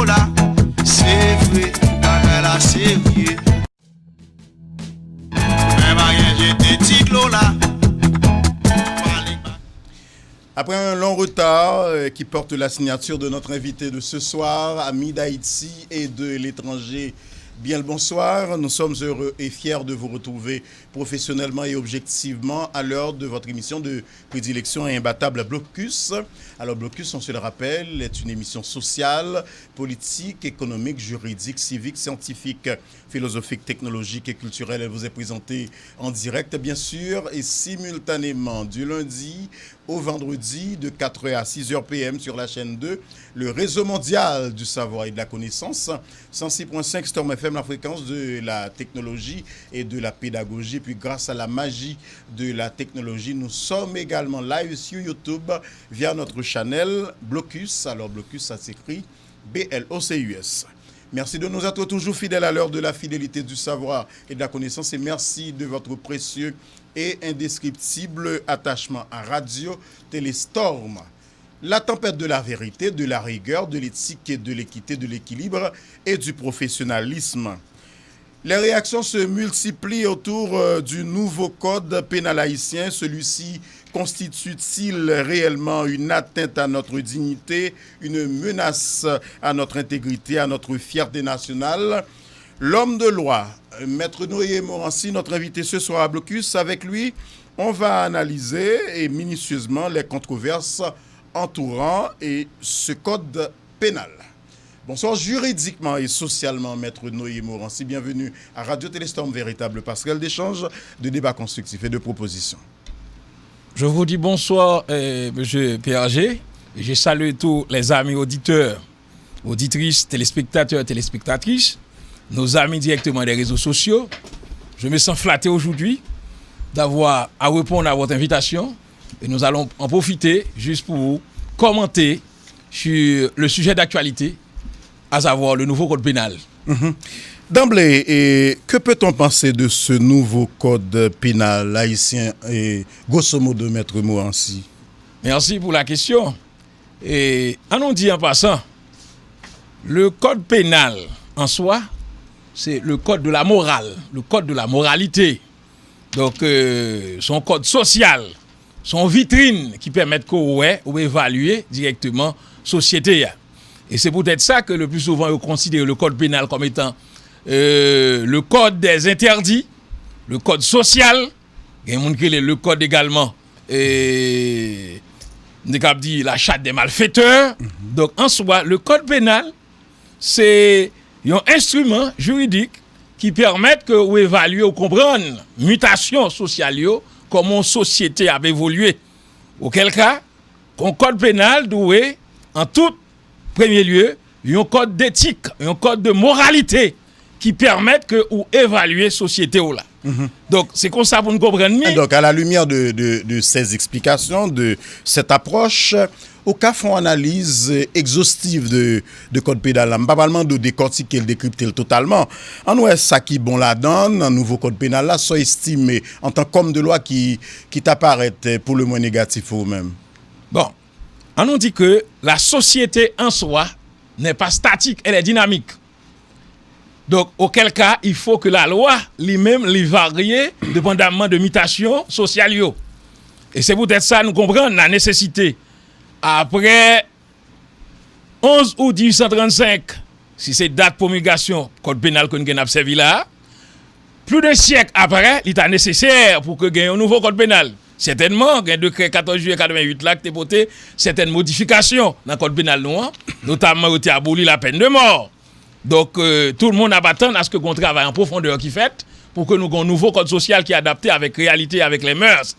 tiglo là, c'est vrai, la sérieux. Mais rien, j'étais tiglo là. Après un long retard qui porte la signature de notre invité de ce soir, ami d'Haïti et de l'étranger, bien le bonsoir. Nous sommes heureux et fiers de vous retrouver professionnellement et objectivement à l'heure de votre émission de prédilection et imbattable Blocus. Alors Blocus, on se le rappelle, est une émission sociale, politique, économique, juridique, civique, scientifique, philosophique, technologique et culturelle. Elle vous est présentée en direct, bien sûr, et simultanément du lundi au vendredi de 4h à 6h PM sur la chaîne 2, le réseau mondial du savoir et de la connaissance, 106.5 Storm FM, la fréquence de la technologie et de la pédagogie. Puis grâce à la magie de la technologie, nous sommes également live sur YouTube via notre channel Blocus. Alors Blocus, ça s'écrit B-L-O-C-U-S. Merci de nous être toujours fidèles à l'heure de la fidélité du savoir et de la connaissance, et merci de votre précieux et indescriptible attachement à Radio Téléstorm. La tempête de la vérité, de la rigueur, de l'éthique et de l'équité, de l'équilibre et du professionnalisme. Les réactions se multiplient autour du nouveau code pénal haïtien. Celui-ci constitue-t-il réellement une atteinte à notre dignité, une menace à notre intégrité, à notre fierté nationale? L'homme de loi, Maître Noé Morancy, notre invité ce soir à Blocus. Avec lui, on va analyser et minutieusement les controverses entourant et ce code pénal. Bonsoir juridiquement et socialement, Maître Noé Morancy. Bienvenue à Radio Téléstorm, véritable passerelle d'échange, de débats constructifs et de propositions. Je vous dis bonsoir, Monsieur PRG. Je salue tous les amis auditeurs, auditrices, téléspectateurs, téléspectatrices, nos amis directement des réseaux sociaux. Je me sens flatté aujourd'hui d'avoir à répondre à votre invitation et nous allons en profiter juste pour commenter sur le sujet d'actualité, à savoir le nouveau code pénal. D'emblée, que peut-on penser de ce nouveau code pénal haïtien et grosso modo, Maître Morancy? Merci pour la question. Et allons dire en passant, le code pénal en soi, c'est le code de la morale, le code de la moralité. Donc, son code social, son vitrine qui permettent qu'on évaluer directement société. Et c'est peut-être ça que le plus souvent on considère le code pénal comme étant le code des interdits, le code social, il y a des gens qui le code également, la charte des malfaiteurs. Donc en soi, le code pénal, c'est un instrument juridique qui permet que vous évaluez ou comprendre mutation sociale, comment une société a évolué. Auquel cas, un code pénal doit, en tout premier lieu, un code d'éthique, un code de moralité qui permettent que vous évaluez la société. Donc, c'est comme ça pour nous comprendre. Et donc, à la lumière de ces explications, de cette approche, au cas font analyse exhaustive de code pénal, pas parlement de décortiquer, de décrypter totalement. En ouest, ça qui bon la donne, un nouveau code pénal là, soit estimé en tant qu'homme de loi qui t'apparaît pour le moins négatif vous-même. Bon, on nous dit que la société en soi n'est pas statique, elle est dynamique. Donc, auquel cas, il faut que la loi lui-même lui varie dépendamment de mutation sociale. Et c'est peut-être ça, nous comprenons la nécessité. Après 11 août 1835, si c'est date promulgation, code pénal que nous avons observé là, plus d'un siècle après, il est nécessaire pour que gagne un nouveau code pénal. Certainement, il y a un décret 14 juillet 88 là qui a porté certaines modifications dans le code pénal noir, notamment qui a aboli la peine de mort. Donc, tout le monde a attendu à ce qu'on travaille en profondeur qui fait pour que nous ayons un nouveau code social qui est adapté avec réalité, avec les mœurs.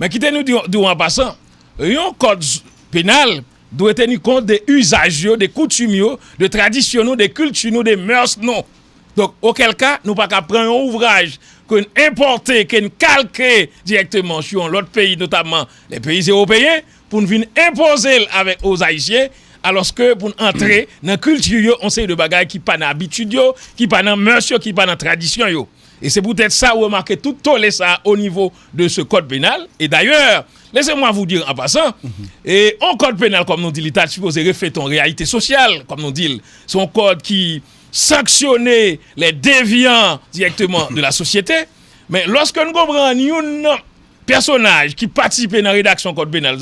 Mais qui nous dit en passant, un code pénal doit tenir compte des usages, des coutumes, des traditions, des cultures, des mœurs, non. Donc, auquel cas, nous ne pouvons pas prendre un ouvrage qu'on importe, qu'on calque directement sur l'autre pays, notamment les pays européens, pour nous venir imposer avec aux Haïtiens. Alors que pour entrer dans la culture, on sait de bagages qui pas dans l'habitude, qui pas dans mœurs, qui pas dans la tradition. Et c'est peut-être ça, vous remarquez tout tollé ça au niveau de ce code pénal. Et d'ailleurs, laissez-moi vous dire en passant, et un code pénal, comme nous dit l'État, supposé refléter une réalité sociale, comme nous dit, c'est un code qui sanctionnait les déviants directement de la société. Mais lorsque nous comprenons un personnage qui participe dans la rédaction du code pénal,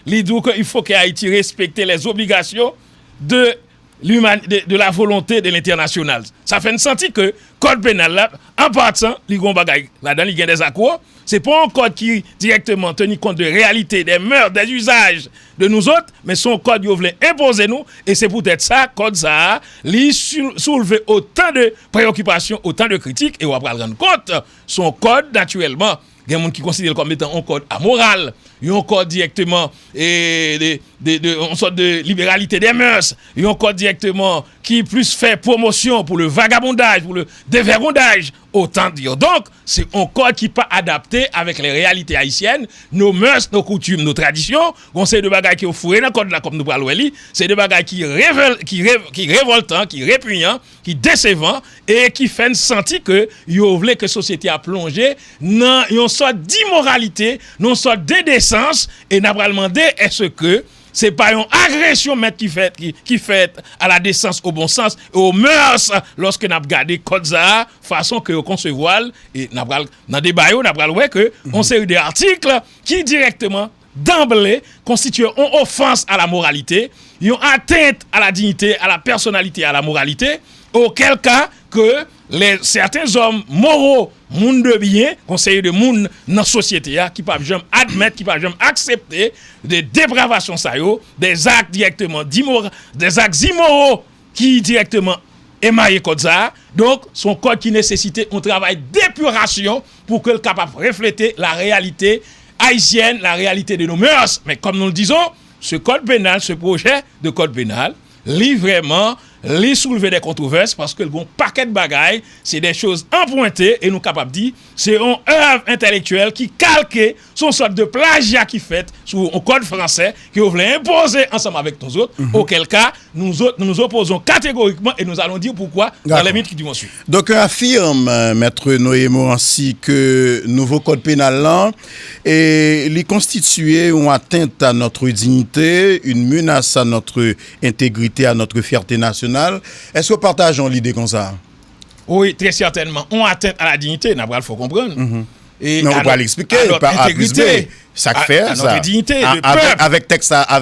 il dit qu'il faut que Haïti respecte les obligations de la volonté de l'international. Ça fait sentir que le code pénal là, en partant, il y a des accords. C'est pas un code qui directement tenu compte de réalité, des mœurs, des usages de nous autres, mais son code il voulait imposer nous, et c'est peut-être ça, code ça, il soulever autant de préoccupations, autant de critiques, et on va prendre compte, son code naturellement, il y a des gens qui considèrent comme étant un code amoral, un code directement une sorte de libéralité des mœurs, un code directement qui plus fait promotion pour le vagabondage, pour le dévergondage, autant dire. Donc, c'est un code qui pas adapté avec les réalités haïtiennes, nos mœurs, nos coutumes, nos traditions. On sait de bagages qui ont fourré dans le code là, comme nous parlons, c'est des bagages qui révoltants, qui répugnants, qui décevants, et qui font sentir que yo voulez que la société a plongé dans une sorte d'immoralité, dans une sorte de décence, et n'a pas demandé est-ce que c'est pas une agression qui fait à la décence au bon sens et aux mœurs lorsque n'a regardé code ça façon que concevoir et n'a dans débat n'a pas ouais que on série des articles qui directement d'emblée constituent une offense à la moralité, une atteinte à la dignité, à la personnalité, à la moralité, auquel cas que certains hommes moraux, monde de bien, conseillers de monde dans la société, qui ne peuvent jamais admettre, qui ne peuvent jamais accepter des dépravations, des actes directement des actes immoraux qui directement émaillent code ça. Donc, son code qui nécessitait un travail d'épuration pour que le capable de refléter la réalité haïtienne, la réalité de nos mœurs. Mais comme nous le disons, ce code pénal, ce projet de code pénal, vraiment les soulever des controverses parce que le bon paquet de bagailles, c'est des choses empointées et nous capables de dire, c'est une œuvre intellectuelle qui calque son sorte de plagiat qui fait sur un code français qui voulait imposer ensemble avec nous autres, auquel cas nous nous opposons catégoriquement et nous allons dire pourquoi dans les minutes qui vont suivre. Donc affirme Maître Noé Morancy que nouveau code pénal là et il constituait une atteinte à notre dignité, une menace à notre intégrité, à notre fierté nationale. Est-ce que partageons l'idée comme ça? Oui, très certainement. On atteint à la dignité, il faut comprendre. Et non, on va l'expliquer, par intégrité. Ça fait à ça. Notre dignité, de peuple. Avec texte, à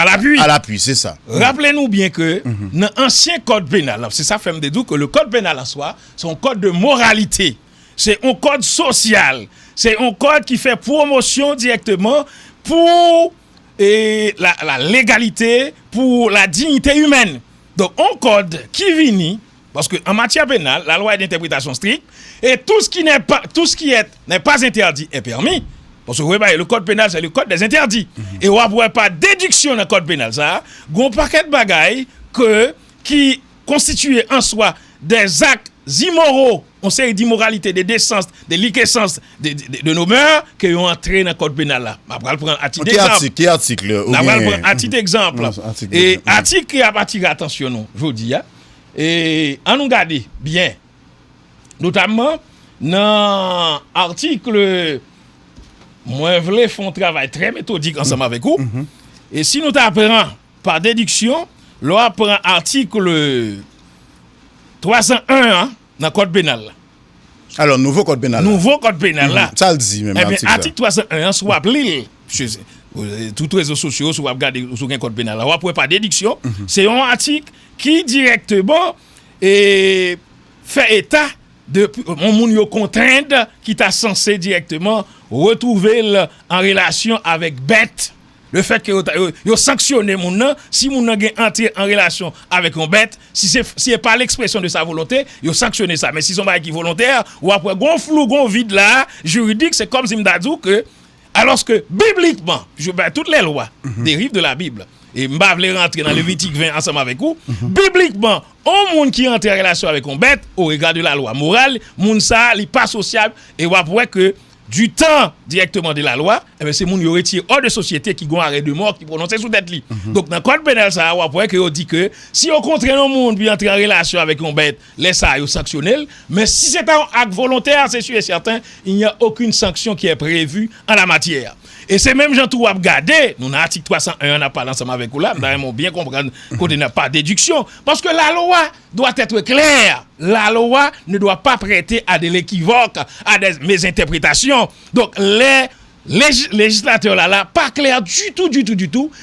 l'appui. À l'appui, c'est ça. Rappelez-nous bien que dans l'ancien code pénal, c'est ça fait me dire que le code pénal en soi, c'est un code de moralité. C'est un code social. C'est un code qui fait promotion directement pour la légalité, pour la dignité humaine. Donc, un code qui vient, parce qu'en matière pénale, la loi est d'interprétation stricte, et tout ce qui n'est pas interdit est permis. Parce que le code pénal, c'est le code des interdits. Et on ne pas déduction dans le code pénal. Ça, il y a un paquet de bagailles qui constituent en soi des actes immoraux, on sait d'immoralité, de décence, de liquescence de nos mœurs qui ont entré dans le code pénal là. On va prendre un titre exemple. Quel article? On va prendre un petit exemple. Et article qui a attiré attention, je vous dis. Et on nous regarde bien. Notamment, dans l'article, moi, je voulais faire un travail très méthodique ensemble avec vous. Et si nous t'apprenons par déduction, l'on apprend article 301 dans le code pénal. Alors, nouveau code pénal. Nouveau code pénal là. Ça le dit même. Eh bien, article 301, si vous appelez, tous les réseaux sociaux, si vous regardez sur un code pénal là, vous pouvez pas déduction. C'est un article qui directement fait état de mon contraint qui t'a censé directement retrouver en relation avec bête. Le fait que vous sanctionnez mon nom, si mon nom est entré en relation avec une bête, si c'est pas l'expression de sa volonté, vous sanctionnez ça. Mais si son bail qui volontaire, ou après gon flou, gon vide là, juridique, c'est comme si m'dadou que alors que bibliquement, toutes les lois dérivent de la Bible. Et m'ba vle rentrer dans Lévitique 20 ensemble avec vous. Bibliquement, un monde qui entre en relation avec une bête, au regard de la loi morale, moun ça, li pas sociable et ou après que du temps directement de la loi, eh bien, c'est moun yo retiré hors de société qui gon arrêt de mort qui prononcé sous tête li. Donc, dans le code pénal, ça, on voit que dit que si on contraint un monde puis entrer en relation avec une bête, laisse ça yo sanctionnel. Mais si c'est un acte volontaire, c'est sûr et certain, il n'y a aucune sanction qui est prévue en la matière. Et c'est même gens tout à regarder, nous dans l'article 301 on a parlé ensemble avec vous là, nous avons bien comprendre qu'on n'a pas de déduction parce que la loi doit être claire. La loi ne doit pas prêter à de l'équivoque, à des mésinterprétations. Donc les législateurs là pas clair du tout,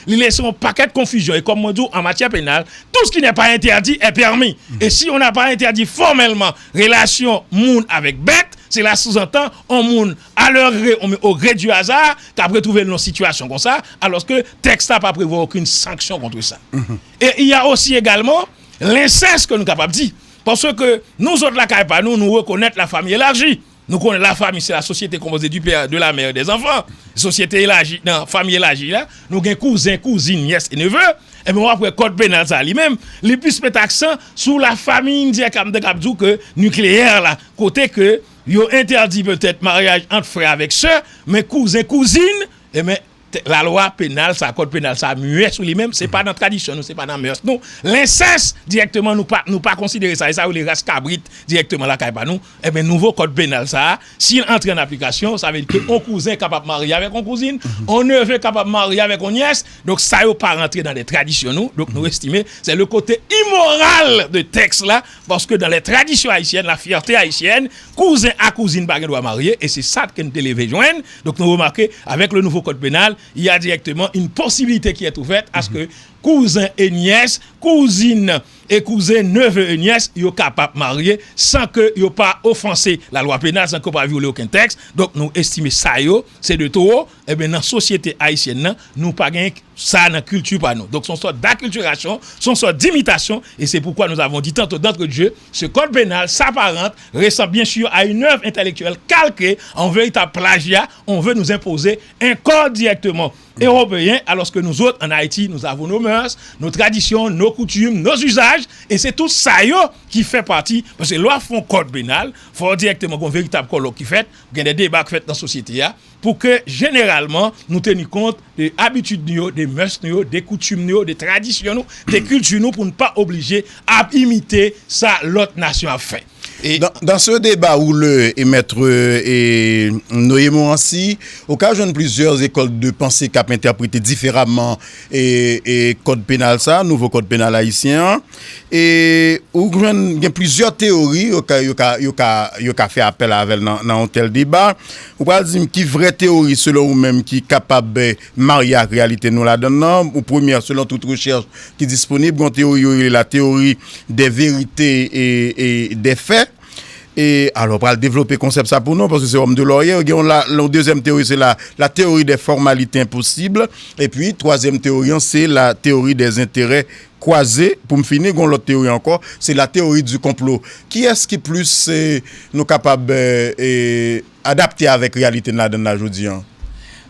ils laissent un paquet de confusion et comme on dit en matière pénale, tout ce qui n'est pas interdit est permis. Et si on n'a pas interdit formellement relation moun avec bête, c'est là sous-entend on moun à leur gré, on met au gré du hasard qu'après trouver une situation comme ça alors que texte n'a pas prévu aucune sanction contre ça. Et il y a aussi également l'inceste que nous capable de dire parce que nous autres la caille pas nous reconnaître la famille élargie. Nous connaissons la famille, c'est la société composée du père, de la mère et des enfants. Société élargie, non, famille élargie là, nous avons cousins, cousines, nièces et neveux. Et bien après code pénal ça lui-même, les plus met accent sur la famille que nucléaire là, côté que yo interdit peut-être mariage entre frères avec sœurs, mais cousins, cousines, et mais la loi pénale, ça code pénal, ça muet sur lui-même, c'est pas dans la tradition, c'est pas dans la mœurs. Non, l'inceste directement nous pas considérer ça et ça ou les races cabrites directement là pas nous. Et ben nouveau code pénal ça, s'il entre en application, ça veut dire que un cousin capable de marier avec une cousine, un neveu capable de marier avec une nièce. Donc ça yo pas rentrer dans les traditions nous. Donc nous estimons c'est le côté immoral de texte là parce que dans les traditions haïtiennes, la fierté haïtienne, cousin à cousine pas doit marier et c'est ça que nous devons joindre. Donc nous remarquons avec le nouveau code pénal il y a directement une possibilité qui est ouverte à ce que cousins et nièces, cousines et cousins, neveux et nièces, yo capable marier sans que yo pas offenser la loi pénale, sans que pas violer aucun texte. Donc nous estimons ça yo, c'est de trop. Et bien dans la société haïtienne, nous pas gain ça dans la culture pas nous. Donc son sorte d'acculturation, son sorte d'imitation et c'est pourquoi nous avons dit tantôt d'entre Dieu, ce code pénal s'apparente, ressemble bien sûr à une œuvre intellectuelle calquée en véritable plagiat. On veut nous imposer un code directement européen alors que nous autres en Haïti, nous avons nos mœurs, nos traditions, nos coutumes, nos usages et c'est tout ça yo qui fait partie parce que loi font code pénal, faut directement un véritable colloque qui fait, il y a des débats qui fait dans la société pour que généralement nous tenions compte des habitudes des mœurs des coutumes des traditions des cultures pour ne pas obliger à imiter ça l'autre nation a fait. Et dans ce débat où le maître Noé Morancy occasionne plusieurs écoles de pensée qui ont interprété différemment et code pénal ça, nouveau code pénal haïtien et où il y a plusieurs théories qui fait appel avec dans un tel débat. Ou pas dire qui vraie théorie selon vous même qui est capable de marier la réalité nous la donnons ou première selon toute recherche qui est disponible en théorie la théorie des vérités et des faits. Et alors, on va développer concept ça pour nous, parce que c'est homme de laurier. La deuxième théorie, c'est la théorie des formalités impossibles. Et puis, troisième théorie, c'est la théorie des intérêts croisés. Pour me finir, l'autre théorie encore, c'est la théorie du complot. Qui est-ce qui plus nous capable d'adapter avec la réalité de la aujourd'hui?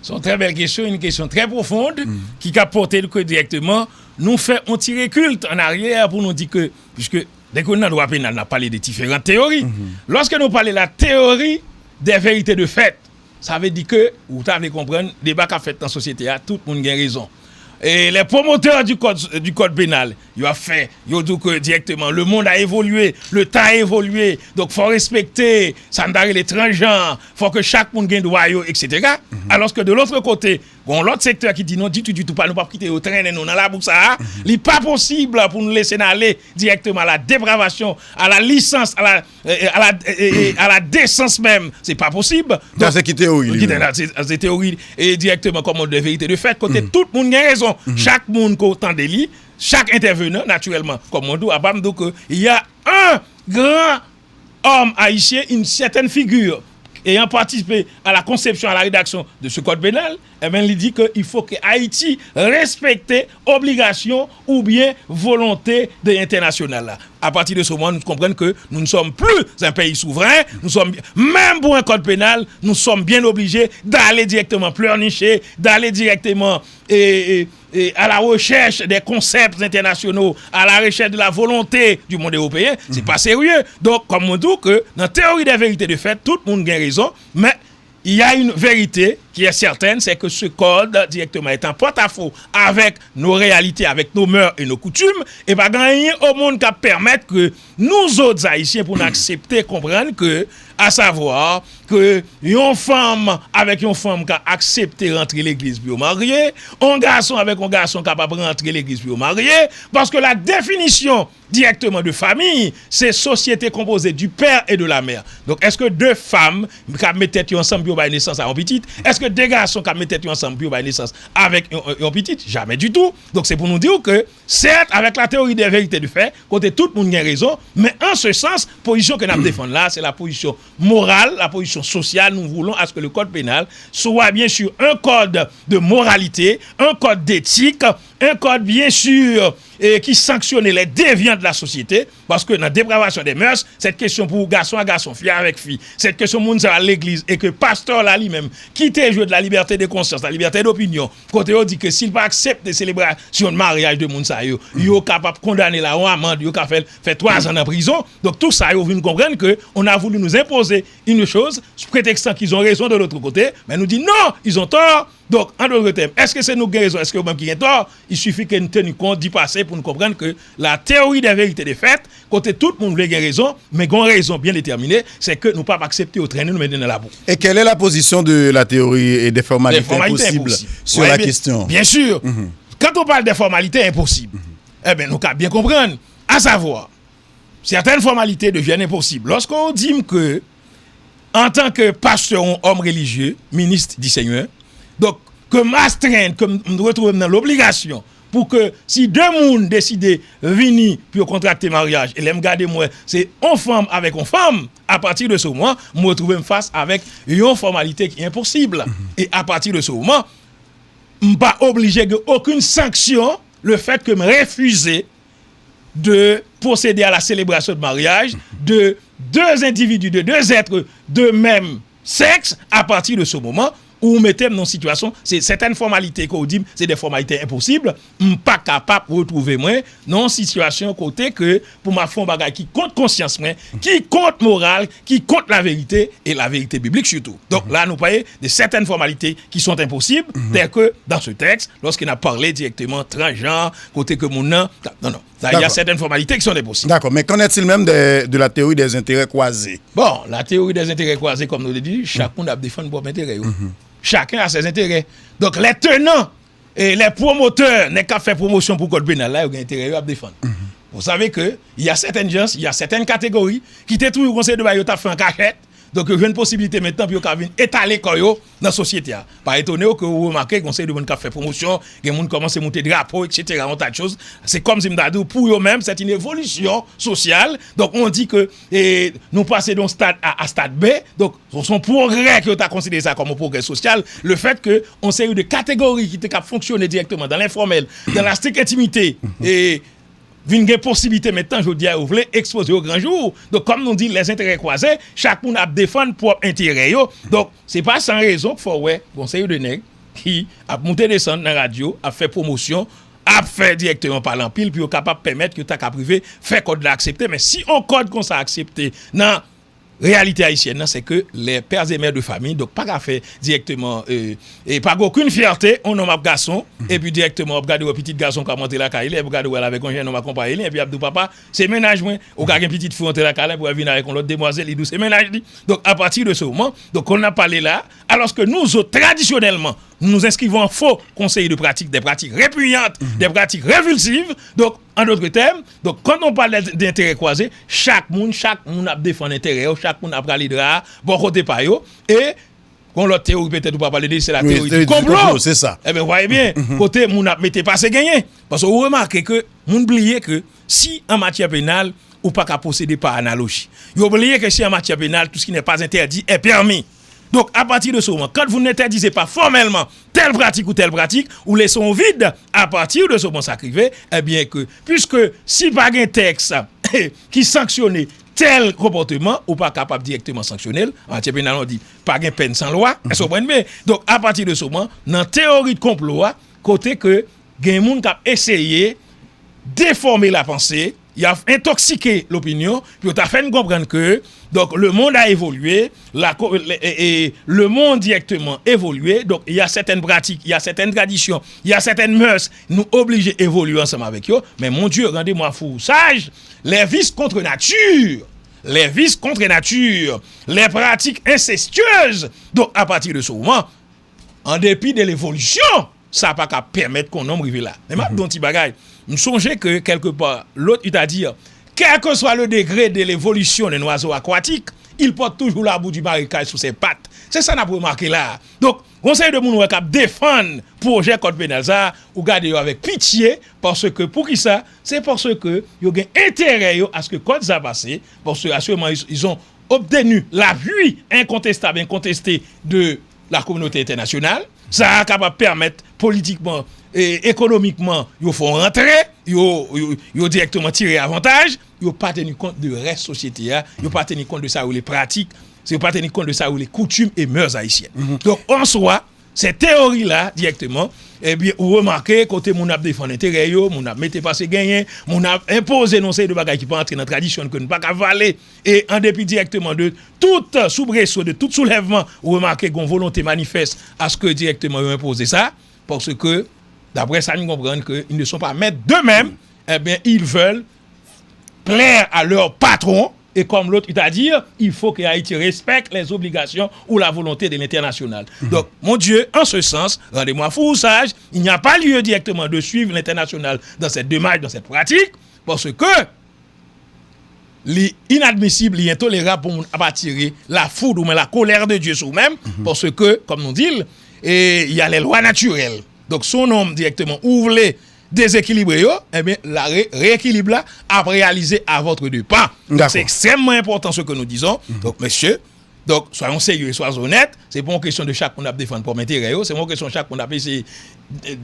C'est une très belle question, une question très profonde, qui a porté que directement, nous fait un tiré culte en arrière pour nous dire que, puisque dès qu'on a droit pénal, on a parlé de différentes théories. Lorsque nous parlons de la théorie des vérités de fait, ça veut dire que, vous avez compris, le débat qu'a fait dans la société, tout le monde a raison. Et les promoteurs du code pénal, ils ont fait, ils ont dit que directement, le monde a évolué, le temps a évolué, donc il faut respecter, ça n'a les transgenres, il faut que chaque monde ait droit, etc. Alors que de l'autre côté, l'autre secteur qui dit non, du tout, pas nous pas quitter au train, nous dans la bourse, il n'est pas possible pour nous laisser aller directement à la dépravation, à la licence, à la décence même, c'est pas possible. Donc, c'est qui théorie? C'est théorie et directement comme de vérité de fait, côté tout le monde a raison. Chaque monde qui autant de lits, chaque intervenant, naturellement, comme on dit, il y a un grand homme haïtien, une certaine figure, ayant participé à la conception, à la rédaction de ce code pénal, eh bien, il dit qu'il faut que Haïti respecte obligation ou bien volonté de l'international. À partir de ce moment, nous comprenons que nous ne sommes plus un pays souverain, nous sommes, même pour un code pénal, nous sommes bien obligés d'aller directement pleurnicher, d'aller directement à la recherche des concepts internationaux, à la recherche de la volonté du monde européen. C'est pas sérieux. Donc, comme on dit que dans la théorie des vérités de fait, tout le monde a raison, mais il y a une vérité qui est certaine, c'est que ce code directement est en porte-à-faux avec nos réalités, avec nos mœurs et nos coutumes, et pas gagner au monde qui permettre que nous autres Haïtiens pour nous accepter, comprendre que, à savoir que une femme avec une femme qui a accepté rentrer l'église pour marier, un garçon avec un garçon capable de rentrer l'église pour marier, parce que la définition directement de famille, c'est société composée du père et de la mère. Donc, est-ce que deux femmes qui mettent ensemble pour naissance à un petit? Est-ce que deux garçons qui mettent ensemble pour naissance avec un petit? Jamais du tout. Donc, c'est pour nous dire que, certes, avec la théorie des vérités du fait, côté tout le monde a raison, mais en ce sens, position que nous défendons là, c'est la position morale, la position sociale. Nous voulons à ce que le code pénal soit bien sûr un code de moralité, un code d'éthique, un code bien sûr qui sanctionne les déviants de la société, parce que dans la dépravation des mœurs, cette question pour garçon à garçon, fille avec fille, cette question monde à l'église et que pasteur là lui-même quitte le jeu de la liberté de conscience, la liberté d'opinion, côté on dit que s'il pas accepte des célébrations de mariage de monde ça yo capable condamner la en amende, yo capable fait 3 ans en prison. Donc tout ça yo vient comprendre que on a voulu nous imposer une chose sous prétextant qu'ils ont raison de l'autre côté, mais nous dit non, ils ont tort. Donc, en d'autres termes, est-ce que c'est nous qui avons raison, est-ce que nous-mêmes qui avons tort? Il suffit que nous tenions compte du passé pour nous comprendre que la théorie des vérités des faits, côté tout le monde veut raison, mais une raison bien déterminée, c'est que nous ne pouvons pas accepter au traîner, nous mettre dans la boue. Et quelle est la position de la théorie et des formalités impossibles sur la question? Bien sûr. Quand on parle des formalités impossibles, eh bien, nous devons bien comprendre, à savoir, certaines formalités deviennent impossibles. Lorsqu'on dit que, en tant que pasteur ou homme religieux, ministre du Seigneur, donc, que m'astreindre, que nous retrouvons dans l'obligation pour que si deux personnes décident de venir pour contracter mariage, et l'aime garder moi, c'est une femme avec une femme, à partir de ce moment, je me retrouve face avec une formalité qui est impossible. Et à partir de ce moment, je ne suis pas obligé de aucune sanction le fait que me refuser de procéder à la célébration de mariage de deux individus, de deux êtres de même sexe, à partir de ce moment, ou mettez dans une situation, c'est certaines formalités qu'on dit, c'est des formalités impossibles, pas capable de retrouver moi dans une situation côté que pour ma fond bagage qui compte conscience moi, qui compte morale, qui compte la vérité et la vérité biblique surtout. Donc là nous parlons de certaines formalités qui sont impossibles, telles que dans ce texte, lorsqu'il a parlé directement transgenre, côté que mon non. Il y a certaines formalités qui sont impossibles. D'accord, mais qu'en est-il même de la théorie des intérêts croisés? Bon, la théorie des intérêts croisés, comme nous le dit, chacun a défendu pour intérêt. Chacun a ses intérêts. Donc les tenants et les promoteurs n'est qu'à faire promotion pour code pénal là, ils ont intérêt à défendre. Vous savez que il y a certaines gens, il y a certaines catégories qui étaient toujours au conseil de bail fait en cachette. Donc il y a une possibilité maintenant pour venir étaler quoi dans la société. Pas étonné que vous remarquez que conseil de monde qui fait promotion, que monde commence à monter drapeau etc. un tas de choses. C'est comme si m'dadou pour eux même c'est une évolution sociale. Donc on dit que nous passer d'un stade A à stade B. Donc son progrès que tu as considéré ça comme un progrès social, le fait que on sait de catégories qui étaient fonctionner directement dans l'informel, dans la stricte intimité et une possibilité maintenant, je dis à vous voulez exposer au grand jour. Donc, comme nous dit les intérêts croisés, chacun a défendre propre intérêt. Donc, c'est pas sans raison qu'il faut conseil de nègre qui a monté descendre dans la radio, a fait promotion, a fait directement par l'empile, puis capable de permettre que tu as privé fait code l'accepter. Mais si on code qu'on s'est accepté, non. Réalité haïtienne, c'est que les pères et mères de famille, donc pas qu'à faire directement, et pas aucune fierté, on nomme un garçon, et puis directement, on regarde le petit garçon qui a monté la caille, on regarde avec un jeune homme accompagné, et puis Abdou papa, c'est ménage, on a une petite fille monter la caille, pour venir avec une autre demoiselle, il dit c'est ménage. Donc à partir de ce moment, donc on a parlé là, alors que nous autres, traditionnellement, nous inscrivons en faux conseil de pratique, des pratiques répugnantes, des pratiques révulsives. Donc, en d'autres termes, donc quand on parle d'intérêts croisés, chaque monde a défendu l'intérêt, chaque monde a parlé de là, bon côté pas yo, et quand l'autre théorie peut-être pas parler de c'est la théorie du complot, c'est ça. Eh bien, vous voyez bien, côté moun a mettez pas c'est gagné, parce que vous remarquez que moun oubliez que si en matière pénale ou pas qu'à procéder par analogie, vous oubliez que si en matière pénale tout ce qui n'est pas interdit est permis. Donc, à partir de ce moment, quand vous n'interdisez pas formellement telle pratique, ou laissons vide, à partir de ce moment, ça arrive, eh bien que, puisque si pas un texte qui sanctionne tel comportement, ou pas capable directement sanctionner, en matière pénale, on dit, pas de peine sans loi, donc, à partir de ce moment, dans la théorie de complot, côté que, il y a des gens qui ont essayé de déformer la pensée, il a intoxiqué l'opinion, puis il a fait comprendre que donc le monde a évolué, le monde directement évolué, donc il y a certaines pratiques, il y a certaines traditions, il y a certaines mœurs, nous obligés d'évoluer ensemble avec eux, mais mon Dieu, rendez-moi fou, sage, les vices contre nature, les pratiques incestueuses, donc à partir de ce moment, en dépit de l'évolution, ça n'a pas qu'à permettre qu'on en arrive là. Mais maintenant, petit bagage, je songe que quelque part, l'autre, il t'a dit, quel que soit le degré de l'évolution des oiseaux aquatiques, il porte toujours la boue du marécage sous ses pattes. C'est ça qu'on a remarqué là. Donc, conseil de moun qui défendre le projet code pénal ça, ou garder avec pitié, parce que pour qui ça? C'est parce que ils ont intérêt à ce que code ça passe, parce que assurément ils ont obtenu l'appui incontestable, incontesté de la communauté internationale. Ça a capable permettre politiquement et économiquement, ils font rentrer, ils directement tirer avantage, ils pas tenu compte de reste société, ils pas tenu compte de ça ou les pratiques, ils pas tenu compte de ça ou les coutumes et mœurs haïtiennes. Donc en soi, cette théorie là directement, eh bien vous remarquez côté mon a défendre intérêt yo, mon a mettre passer gagner, mon a imposé non c'est de bagages qui pas entrer dans tradition que ne pas avaler et en dépit directement de toute soubresaut de tout soulèvement, vous remarquez qu'on volonté manifeste à ce que directement ils imposer ça parce que d'après ça nous comprenons que ils ne sont pas maîtres d'eux-mêmes, eh bien ils veulent plaire à leur patron. Et comme l'autre, il t'a dit, il faut que Haïti respecte les obligations ou la volonté de l'international. Donc, mon Dieu, en ce sens, rendez-moi fou sage, il n'y a pas lieu directement de suivre l'international dans cette démarche, dans cette pratique, parce que l'inadmissible, l'intolérable pour attirer la foudre ou la colère de Dieu sur vous-même, parce que, comme nous dit, il y a les lois naturelles. Donc, son homme directement ouvre déséquilibré, eh bien, la rééquilibre là à réaliser à votre dépens. C'est extrêmement important ce que nous disons. Donc, messieurs, donc, soyons sérieux et soyons honnêtes. C'est pas une question de chaque qu'on a défendre pour m'intérêt, c'est une question de chaque qu'on a essayé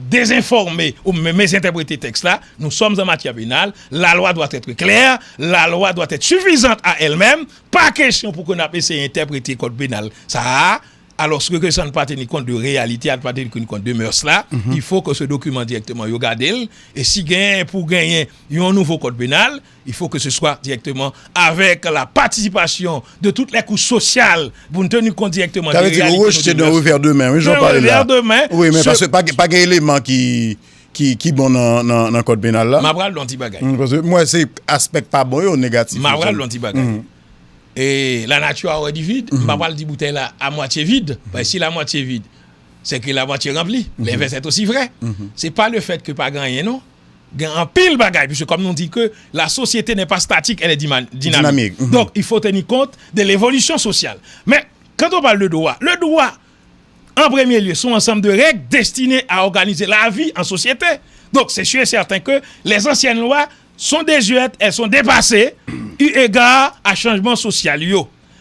désinformer ou mésinterpréter texte là. Nous sommes en matière pénale. La loi doit être claire. La loi doit être suffisante à elle-même. Pas question pour qu'on a essayé d'interpréter le code pénal. Ça alors, ce que ça ne pas tenir compte de réalité, ne pas tenir compte de mœurs là, il faut que ce document directement yo gardel et si pour gagner un nouveau code pénal, il faut que ce soit directement avec la participation de toutes les couches sociales pour tenir compte directement de réalité. Ça veut dire que d'un revers de main, oui, j'en parlais là. Oui, mais parce que pas un élément qui bon dans le code pénal là. Mabral l'anti bagay. Parce que moi c'est aspect pas bon ou négatif. Mabral l'anti bagay. Et la nature aurait dit vide, pas mal dit bouteille là à moitié vide. Parce que si la moitié vide, c'est que la moitié remplie. L'inverse est aussi vrai. C'est pas le fait que pas gagner non. En pile bagaille puisque comme nous dit que la société n'est pas statique, elle est dynamique. Donc il faut tenir compte de l'évolution sociale. Mais quand on parle de droit, le droit en premier lieu sont un ensemble de règles destinées à organiser la vie en société. Donc c'est sûr et certain que les anciennes lois sont désuètes, elles sont dépassées, eu égard à changement social.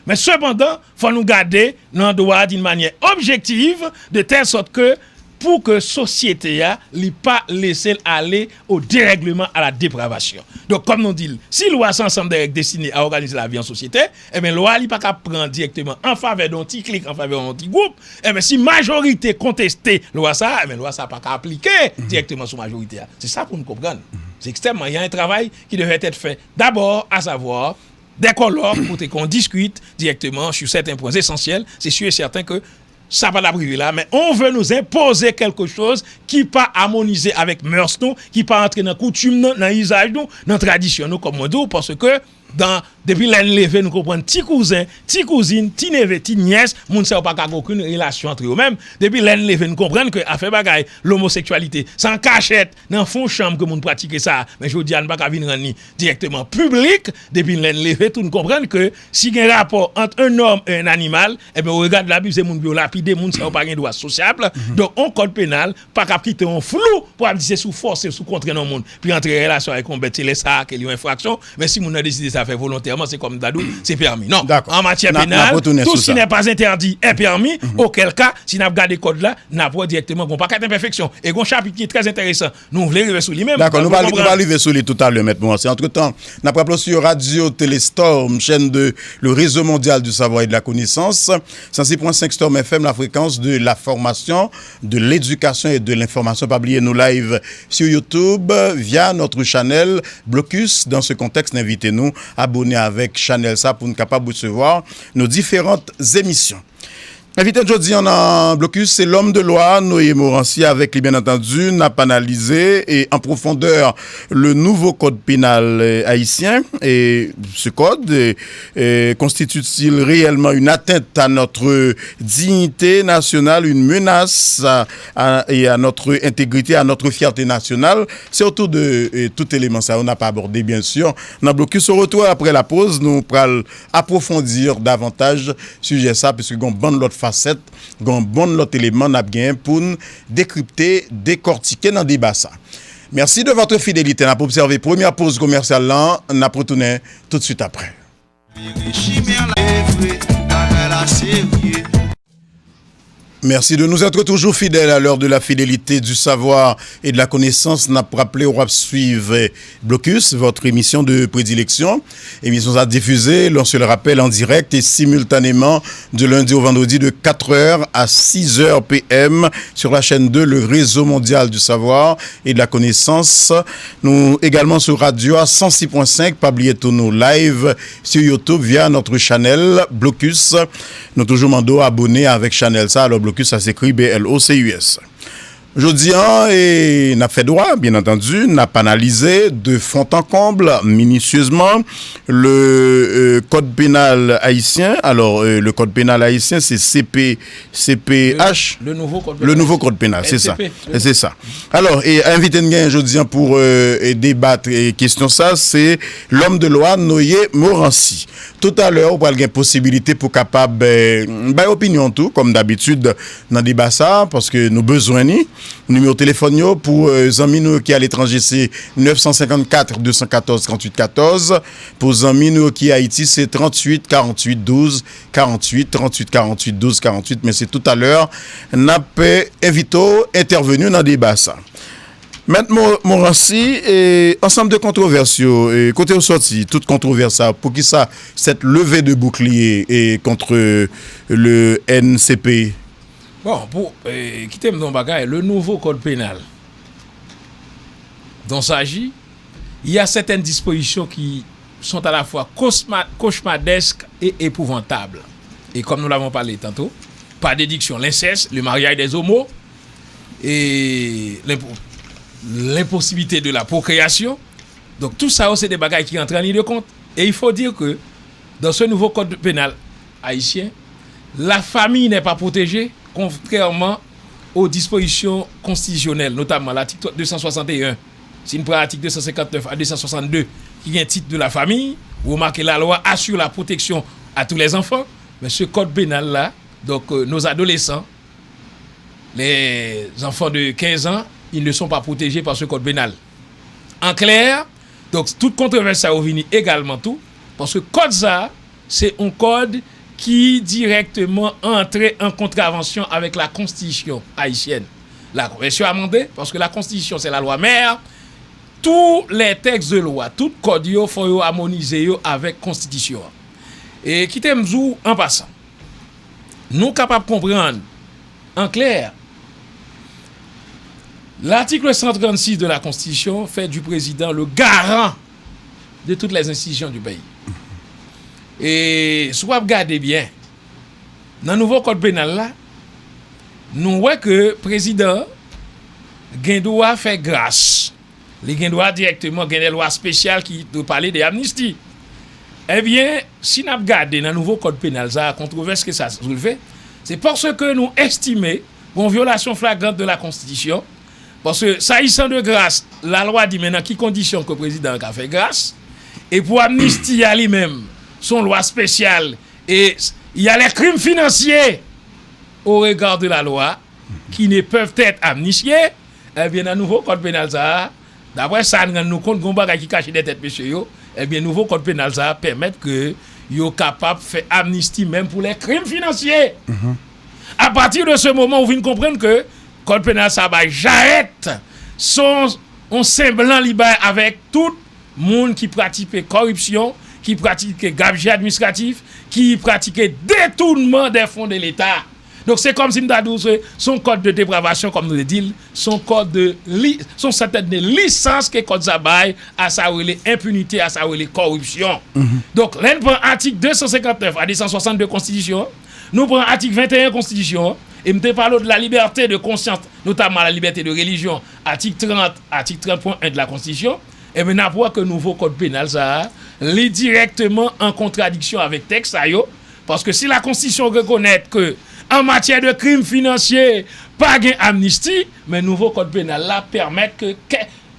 Mais cependant, il faut nous garder dans le droit d'une manière objective, de telle sorte que pour que la société ne pas laisser aller au dérèglement, à la dépravation. Donc, comme nous dit, si loi est ensemble de règles destinées à organiser la vie en société, eh bien, loi n'est pas qu'à prendre directement en faveur d'un petit clic, en faveur d'un petit groupe. Eh bien, si majorité contestait loi ça, eh bien, loi ça pas qu'à appliquer directement sur majorité. C'est ça pour nous comprendre. C'est extrêmement. Il y a un travail qui devrait être fait d'abord, à savoir, des colloques pour qu'on discute directement sur certains points essentiels. C'est sûr et certain que ça va la priver là, mais on veut nous imposer quelque chose qui pas harmoniser avec mœurs nous, qui pas entrer dans coutume nous, dans usage nous, dans tradition nous comme on dit, parce que depuis l'enlevé nous comprenons petit cousin, petit cousine, petit neveu, petit nièce, moun sait pas aucune relation entre eux-mêmes. Depuis l'enlevé nous comprenons que affaire bagaille l'homosexualité sans cachette dans fond chambre que moun pratique ça, mais je dis on pas venir ni directement public. Depuis l'enlevé tout nous comprenons que si il y a un rapport entre un homme et un animal, et bien on regarde l'abus c'est moun bio lapider moun sait pas gain droit sociable. Donc on code pénal pas qu'à quitter un flou pour dire c'est sous force, sous contrainte dans monde, puis entrer en relation avec un bête c'est ça qu'il y a une infraction, mais si moun a décidé ça ça fait volontairement, c'est comme Dadou, c'est permis. Non, D'accord. en matière pénale, tout ce qui n'est pas interdit est permis. Auquel cas, si nous regardons le code là, nous avons directement un paquet d'imperfections. Et un chapitre qui est très intéressant. Nous voulons arriver sur lui-même. D'accord, nous allons arriver sur lui tout à l'heure, maintenant. Entre-temps, nous avons appelé sur Radio Téléstorm, chaîne de le réseau mondial du savoir et de la connaissance. 106.5 Storm FM, la fréquence de la formation, de l'éducation et de l'information. Pas oublier nos lives sur YouTube via notre channel Blocus. Dans ce contexte, invitez-nous à abonner avec channel ça pour nous capable de recevoir nos différentes émissions. Invité aujourd'hui en Blocus, c'est l'homme de loi, Noé Morancy, avec lui, bien entendu, n'a pas analysé et en profondeur le nouveau code pénal haïtien. Et ce code constitue-t-il réellement une atteinte à notre dignité nationale, une menace à notre intégrité, à notre fierté nationale? C'est autour de tout élément ça, on n'a pas abordé, bien sûr. Dans Blocus, au retour après la pause, nous pourrons approfondir davantage sujet ça, puisque nous avons l'autre facette, gon bon l'autre élément n'a bien pour décrypter, décortiquer dans débat ça. Merci de votre fidélité. On a observé première pause commerciale là, on a retourné tout de suite après. Merci de nous être toujours fidèles à l'heure de la fidélité, du savoir et de la connaissance. N'a pas rappelé au suivre Blocus, votre émission de prédilection. Émission à diffuser, l'on se le rappelle, en direct et simultanément de lundi au vendredi de 4h à 6h PM sur la chaîne 2, le réseau mondial du savoir et de la connaissance. Nous également sur Radio 106.5, pas oublier tous nos lives sur YouTube via notre channel Blocus. Nous toujours mando abonner avec channel ça. Alors Blocus, ça s'écrit BLOCUS. Aujourd'hui, et n'a fait droit, bien entendu, n'a pas analysé de fond en comble, minutieusement, le code pénal haïtien. Alors, le code pénal haïtien, c'est CPH. Le nouveau code pénal. Le nouveau code pénal, c'est ça. LCP. C'est ça. Alors, et invité de aujourd'hui pour débattre et question ça, c'est l'homme de loi, Noé Morancy. Tout à l'heure, on va avoir une possibilité pour capable, opinion tout, comme d'habitude, dans le débat ça, parce que nous besoin ni. Numéro de téléphone pour amis nous qui à l'étranger c'est 954 214 38 14. Pour amis nous qui à Haïti c'est 38 48 12 48 38 48 12 48. Mais c'est tout à l'heure n'a pas invité intervenu dans le débat ça. Maintenant, Morancy, ensemble de controverses, côté au sorti, toute controverse, pour qui ça, cette levée de bouclier contre le NCP? Bon, pour quitter mon bagage, le nouveau code pénal dont s'agit, il y a certaines dispositions qui sont à la fois cauchemardesques et épouvantables. Et comme nous l'avons parlé tantôt, par déduction, l'inceste, le mariage des homos et l'impossibilité de la procréation. Donc tout ça, c'est des bagages qui entrent en ligne de compte. Et il faut dire que dans ce nouveau code pénal haïtien, la famille n'est pas protégée, contrairement aux dispositions constitutionnelles, notamment l'article 261. C'est une pratique 259 à 262 qui est un titre de la famille. Vous remarquez, la loi assure la protection à tous les enfants. Mais ce code pénal-là, donc nos adolescents, les enfants de 15 ans, ils ne sont pas protégés par ce code pénal. En clair, donc toute controverse ça vient également tout, parce que code ça, c'est un code qui directement entre en contravention avec la constitution haïtienne. La convention amendée, parce que la constitution c'est la loi mère, tous les textes de loi, tout code il faut harmoniser avec la constitution. Et qui t'aime en passant, nous capables de comprendre en clair, l'article 136 de la Constitution fait du président le garant de toutes les institutions du pays. Et si vous regardez bien, dans le nouveau code pénal là, nous voyons que le président doit faire grâce. Il doit directement gagner des lois spéciales qui doivent parler des amnisties. Eh bien, si nous regardons dans le nouveau code pénal, ça, la controverse que ça soulève, c'est parce que nous estimons une violation flagrante de la Constitution. Parce que, s'agissant de grâce, la loi dit maintenant qui condition que le président a fait grâce. Et pour amnistie à lui-même, son loi spéciale. Et il y a les crimes financiers au regard de la loi qui ne peuvent être amnistiés. Eh bien, dans le nouveau code pénal, ça, D'après ça, nous nous compte qu'on bagage qui cache des têtes monsieur yo, eh bien nouveau code pénal ça permet que yo capable faire amnistie même pour les crimes financiers. À partir de ce moment, vous venez comprendre que code pénal ça va j'arrête son semblant libre avec tout monde qui pratique corruption, qui pratique gabegie administratif, qui pratique détournement des fonds de l'État. Donc c'est comme si nous son code de dépravation, comme nous le disons, son code de son certaine de licence que code Zabaï à sa impunité, à sa corruption. Donc l'un prend article 259 à 262 Constitution, nous prenons article 21 Constitution, et nous parlons de la liberté de conscience, notamment la liberté de religion, article 30.1 de la Constitution. Et maintenant, pour que le nouveau code pénal, ça, lit directement en contradiction avec le texte, parce que si la Constitution reconnaît que en matière de crimes financiers, pas d'amnistie, mais le nouveau code pénal là permet que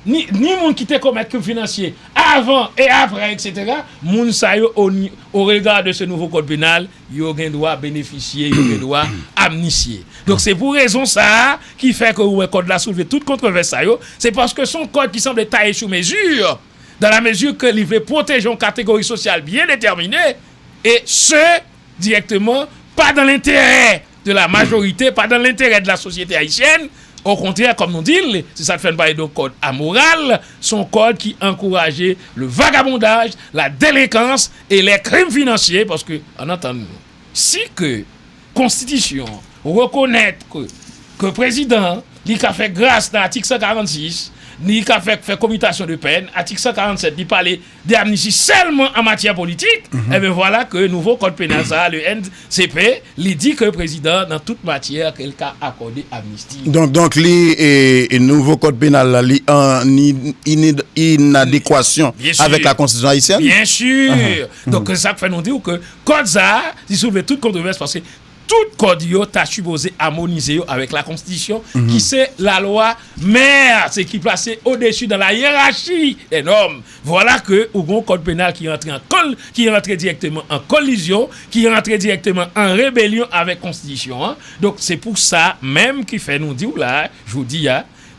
ni moun qui te commettre crime financier avant et après, etc., moun sa yo au regard de ce nouveau code pénal, yo gen droit bénéficier, yo gen droit amnistier. Donc c'est pour raison ça qui fait que le code là soulevé toute controverse ça yo, c'est parce que son code qui semble taillé sous mesure, dans la mesure que il veut protéger une catégorie sociale bien déterminée, et ce, directement, pas dans l'intérêt de la majorité, pas dans l'intérêt de la société haïtienne. Au contraire, comme nous dit, si ça te fait parler de code amoral, son code qui encourageait le vagabondage, la délinquance et les crimes financiers, parce que, en entendant, si que Constitution reconnaît que le président, il a fait grâce dans l'article 146, ni qu'a fait commutation de peine, article 147, il parlait d'amnistie seulement en matière politique, et bien voilà que le nouveau code pénal, le NCP, il dit que le président, dans toute matière, quelqu'un a accordé amnistie. Donc le nouveau code pénal, en inadéquation avec la Constitution haïtienne? Bien sûr. Donc c'est ça que fait nous dire que code ça, il soulève toute controverse parce que tout code yo t'a supposé harmoniser avec la Constitution qui c'est la loi mère, c'est qui placé au-dessus dans la hiérarchie des normes. Voilà que ou bon code pénal qui rentre directement en collision, qui rentre directement en rébellion avec Constitution. Hein. Donc c'est pour ça même qui fait nous dire là, je vous dis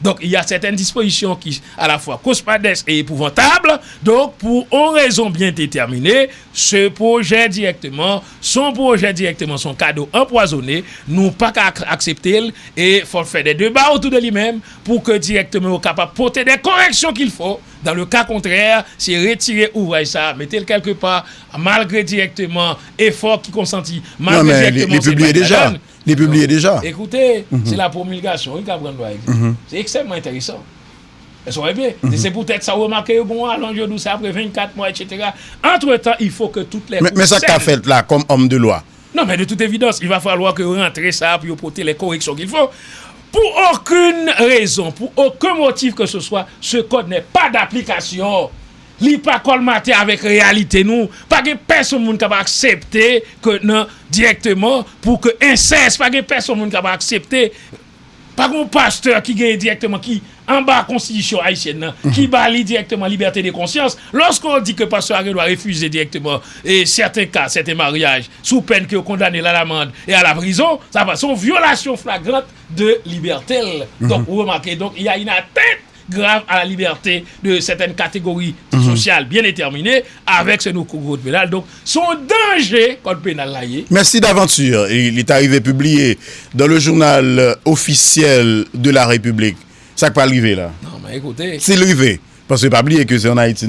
donc il y a certaines dispositions qui à la fois cauchemardesques et épouvantables. Donc pour une raison bien déterminée, son projet directement, son cadeau empoisonné, nous pas qu'à accepter et faut faire des débats autour de lui-même pour que directement on capable de porter des corrections qu'il faut. Dans le cas contraire, c'est retirer ouvrage ça, mettez-le quelque part malgré directement effort qui consenti, malgré directement les publier déjà. Les publier déjà. Écoutez, c'est la promulgation, c'est extrêmement intéressant. C'est peut-être ça remarquer bon allongé douce après 24 mois etc. Entre-temps, il faut que toutes les mais ça qu'a fait là comme homme de loi. Non, mais de toute évidence, il va falloir que rentrer ça pour porter les corrections qu'il faut. Pour aucune raison, pour aucun motif que ce soit, ce code n'est pas d'application. Il n'est pas colmaté avec réalité. Nous, pas de personne qui va accepter que non, directement pour que inceste, pas de personne qui va accepter. Pas un pasteur qui gagne directement, qui en bas constitution haïtienne, qui balie directement liberté de conscience. Lorsqu'on dit que pasteur doit refuser directement et certains cas, certains mariages, sous peine que condamné à l'amende et à la prison, ça va son violation flagrante de liberté. Donc vous remarquez, donc il y a une atteinte grave à la liberté de certaines catégories sociales bien déterminées avec ce nouveau code pénal. Donc, son danger, code pénal là. Merci d'aventure. Il est arrivé publié dans le journal officiel de la République. Ça peut arriver là. Non, mais écoutez. C'est arrivé. Parce que pas oublier que c'est en Haïti.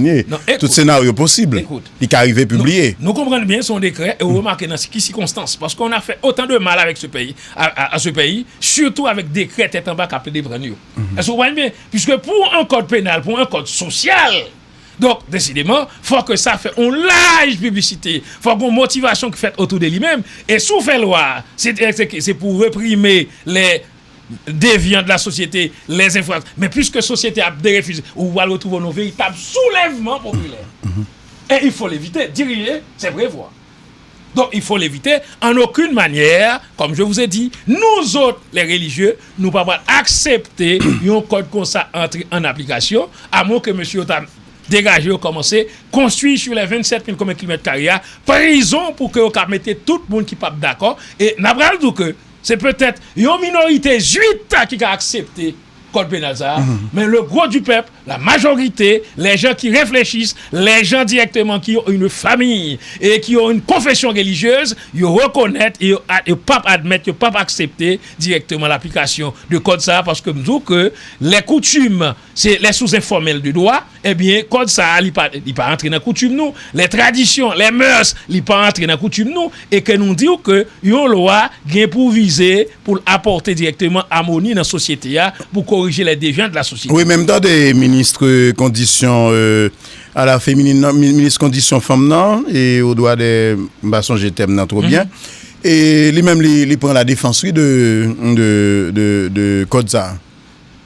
Tout scénario possible. Écoute, il est arrivé publié. Nous comprenons bien son décret et vous remarquez dans quelles circonstances. Parce qu'on a fait autant de mal avec ce pays, à ce pays, surtout avec des décrets tête en bas qui appellent des prendre. Est-ce que vous voyez bien? Puisque pour un code pénal, pour un code social, donc décidément, il faut que ça fait une large publicité. Il faut qu'il y ait une motivation qui fait autour de lui-même. Et sous fait loi, c'est pour réprimer les déviants de la société, les infractions. Mais puisque la société a des refus, on va retrouver nos véritables soulèvements populaires. Et il faut l'éviter. Diriger, c'est prévoir. Donc il faut l'éviter en aucune manière. Comme je vous ai dit, nous autres, les religieux, nous ne pouvons pas accepter un code comme ça entrer en application, à moins que monsieur dégagé ou commencé, construit sur les 27 000 km², prison pour que vous mettez tout le monde qui n'est pas d'accord. Et n'abral dit que c'est peut-être une minorité juive qui a accepté code pénal ça, mais le gros du peuple, la majorité, les gens qui réfléchissent, les gens directement qui ont une famille et qui ont une confession religieuse, ils reconnaissent et ils pas admettre, ils pas accepter directement l'application de code ça parce que nous disons que les coutumes, c'est les sous-informels du droit, eh bien code ça il pas entrer dans coutume nous, les traditions, les mœurs, il pas entrer dans coutume nous et que nous disons que une loi gain pour viser pour apporter directement harmonie dans la société pour corriger les déviants de la société. Oui, même dans des ministres conditions à la féminine, ministre conditions femmes et au droit des basson j'aime trop bien. Et lui-même il prend la défense de code ça.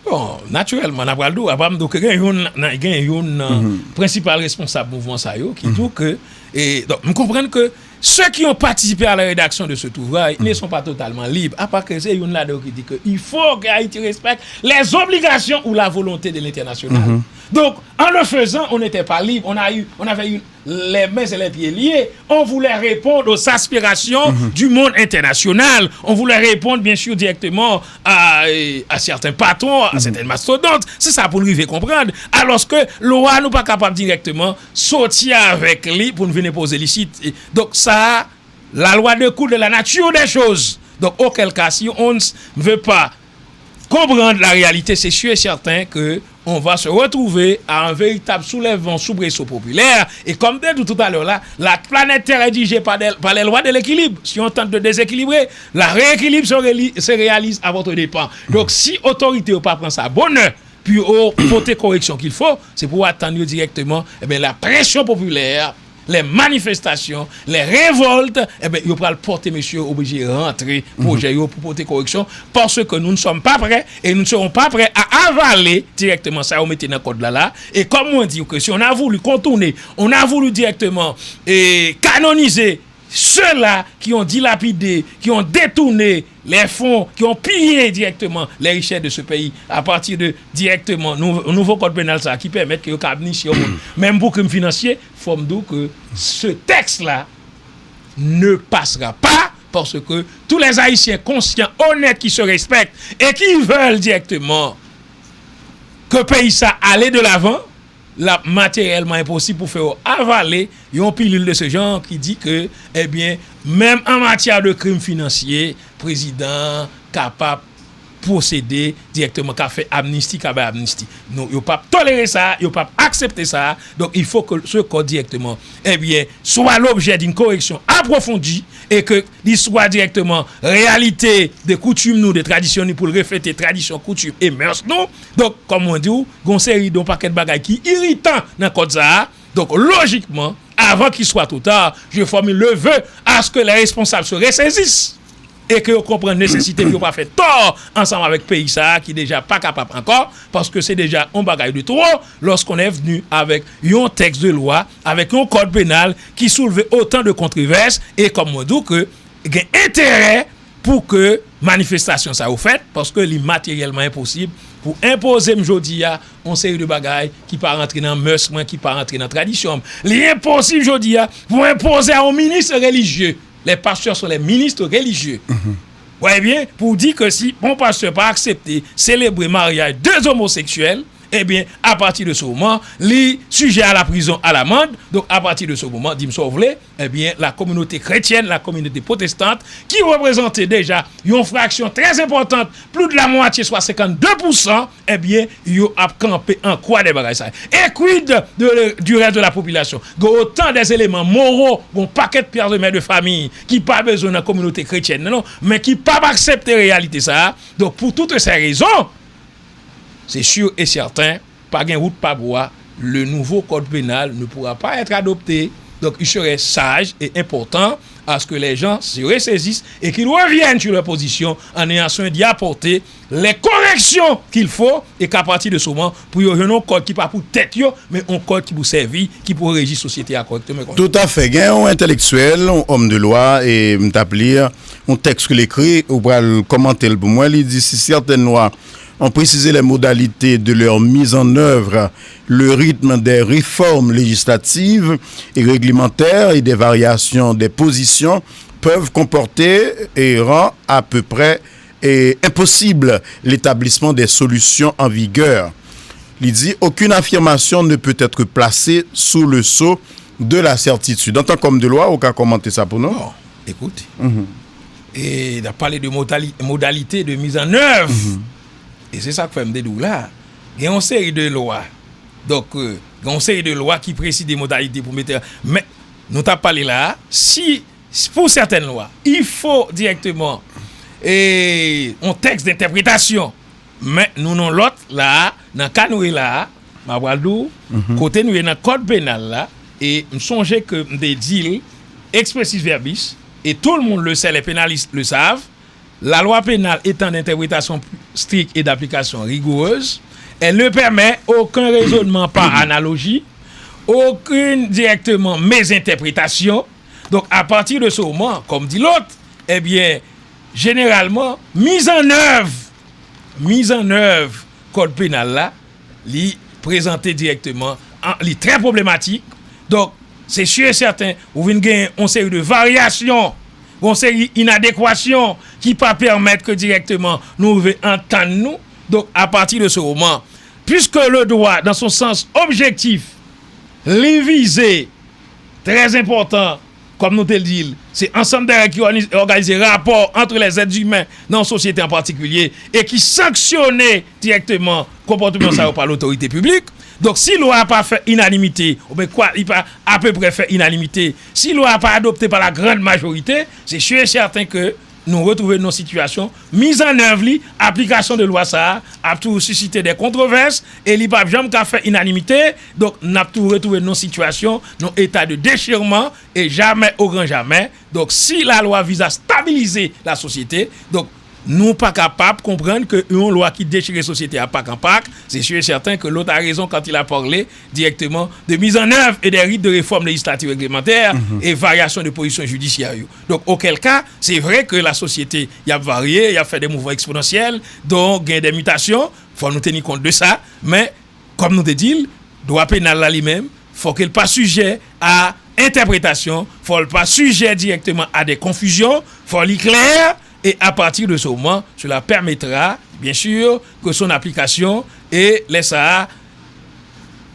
Bon, naturellement, on a pas le droit. Donc, il y a un principal responsable mouvement ça qui dit que et donc nous comprenons que ceux qui ont participé à la rédaction de cet ouvrage ne sont pas totalement libres. À part que c'est une là-dedans qui dit que il faut que Haïti respecte les obligations ou la volonté de l'international. Donc, en le faisant, on n'était pas libre. On avait eu les mains et les pieds liés. On voulait répondre aux aspirations du monde international. On voulait répondre, bien sûr, directement à certains patrons, à certaines mastodontes. C'est ça pour nous comprendre. Alors que loi nous pas capable directement sortir avec lui pour nous venir poser les sites. Donc ça, la loi découle de la nature des choses. Donc auquel cas, si on ne veut pas comprendre la réalité, c'est sûr et certain que on va se retrouver à un véritable soulèvement soubresaut populaire. Et comme dit tout à l'heure là, la planète Terre est dirigée par les lois de l'équilibre. Si on tente de déséquilibrer, la rééquilibre se réalise à votre dépens. Donc si autorité ou pas prend ça bonne, puis au porter correction qu'il faut, c'est pour attendre directement la pression populaire, les manifestations, les révoltes, ils vont le porter, monsieur, obligé de rentrer pour porter correction, parce que nous ne sommes pas prêts et nous ne serons pas prêts à avaler directement ça, on mettait dans le code là. Et comme on dit que si on a voulu contourner, on a voulu directement canoniser ceux-là qui ont dilapidé, qui ont détourné les fonds, qui ont pillé directement les richesses de ce pays à partir de directement nouveau code pénal ça qui permet que le même pour crime financier, faut me dire que ce texte-là ne passera pas parce que tous les Haïtiens conscients, honnêtes, qui se respectent et qui veulent directement que le pays ça aille de l'avant, là matériellement impossible pour faire avaler une pilule de ce genre qui dit que même en matière de crimes financiers, président capable procéder directement qu'a fait amnistie. Non, il pas tolérer ça, il pas accepter ça. Donc il faut que ce code directement soit l'objet d'une correction approfondie et que il soit directement réalité des coutumes nous, des traditions nous pour refléter tradition, coutumes et mœurs nous. Donc comme on dit, gon série d'un paquet de bagages qui irritant dans code ça. Donc logiquement, avant qu'il soit trop tard, je formule le vœu à ce que les responsables se ressaisissent et que vous compreniez la nécessité de ne pas faire tort ensemble avec le pays ça qui déjà pas capable encore parce que c'est déjà un bagage de trop lorsqu'on est venu avec un texte de loi, avec un code pénal qui soulevait autant de controverses et comme on dit que il y a intérêt pour que manifestation ça au fait parce que c'est matériellement impossible pour imposer aujourd'hui une série de bagages qui pas rentrer dans mœurs, qui pas rentrer dans tradition. C'est impossible aujourd'hui pour imposer à un ministre religieux. Les pasteurs sont les ministres religieux. Ouais bien, pour dire que si mon pasteur pas accepté célébrer mariage deux homosexuels, à partir de ce moment, les sujets à la prison, à l'amende. Donc, à partir de ce moment, la communauté chrétienne, la communauté protestante, qui représentait déjà une fraction très importante, plus de la moitié, soit 52%, ils ont campé en quoi des bagages. Et quid du reste de la population? Autant des éléments moraux, un paquet de pierres de mères de famille, qui pas besoin de la communauté chrétienne, non, mais qui pas accepter la réalité ça. Donc, pour toutes ces raisons, c'est sûr et certain, pas gain route, pas bois, le nouveau code pénal ne pourra pas être adopté. Donc, il serait sage et important à ce que les gens se ressaisissent et qu'ils reviennent sur leur position en ayant soin d'y apporter les corrections qu'il faut et qu'à partir de ce moment, pour y avoir un code qui pas pour tête, mais un code qui pour servir, qui pour régir la société correctement. Tout à fait. Il y a un intellectuel, un homme de loi, et m'taplir un texte qu'il écrit, ou pour le commenter pour moi, il dit si certaines lois ont précisé les modalités de leur mise en œuvre, le rythme des réformes législatives et réglementaires et des variations des positions peuvent comporter et rend à peu près est impossible l'établissement des solutions en vigueur. Il dit aucune affirmation ne peut être placée sous le sceau de la certitude. En tant qu'homme de loi, aucun commenter ça pour nous? Bon, écoute. Et il a parlé de modalité de mise en œuvre. Et c'est ça que fait me dire là. Il y a une série de lois. Donc, il y a une série de lois qui précisent des modalités pour mettre. Mais, nous t'avons parlé là, si pour certaines lois, il faut directement un texte d'interprétation. Mais nous avons l'autre là, dans le cas nous là, côté nous dans le code pénal là, et me songeais que des deals expressis verbis, et tout le monde le sait, les pénalistes le savent, la loi pénale étant d'interprétation stricte et d'application rigoureuse, elle ne permet aucun raisonnement par analogie, aucune directement mésinterprétation. Donc à partir de ce moment, comme dit l'autre, eh bien, généralement, mise en œuvre code pénal là, li présenté directement, li très problématique. Donc, c'est sûr et certain, vous venez gagner une série de variations, une série d'inadéquations qui ne permettent que directement nous entendre nous. Donc, à partir de ce moment, puisque le droit, dans son sens objectif, les visées, très important, comme nous te le disons, c'est ensemble des qui organisent rapport entre les êtres humains dans la société en particulier et qui sanctionnent directement le comportement ça par l'autorité publique. Donc, si loi n'a pas fait unanimité, ou bien quoi, il pas à peu près fait unanimité, si loi n'a pas adopté par la grande majorité, c'est sûr et certain que nous retrouvons nos situations, mise en œuvre, application de loi ça a tout suscité des controverses et il pas jamais qu'à faire unanimité. Donc, nous avons tout retrouvé nos situations, nos états de déchirement et jamais au grand jamais. Donc, si la loi vise à stabiliser la société, donc nous pas capables de comprendre que une loi qui déchire la société à Pâques en Pâques, c'est sûr et certain que l'autre a raison quand il a parlé directement de mise en œuvre et des rites de réforme législative réglementaire et variation de position judiciaire. Donc, auquel cas, c'est vrai que la société y a varié, y a fait des mouvements exponentiels, donc il y a des mutations, il faut nous tenir compte de ça, mais comme nous te dit, le droit pénal là lui-même, faut qu'il pas sujet à interprétation, faut pas sujet directement à des confusions, faut lui clair. Et à partir de ce moment, cela permettra, bien sûr, que son application et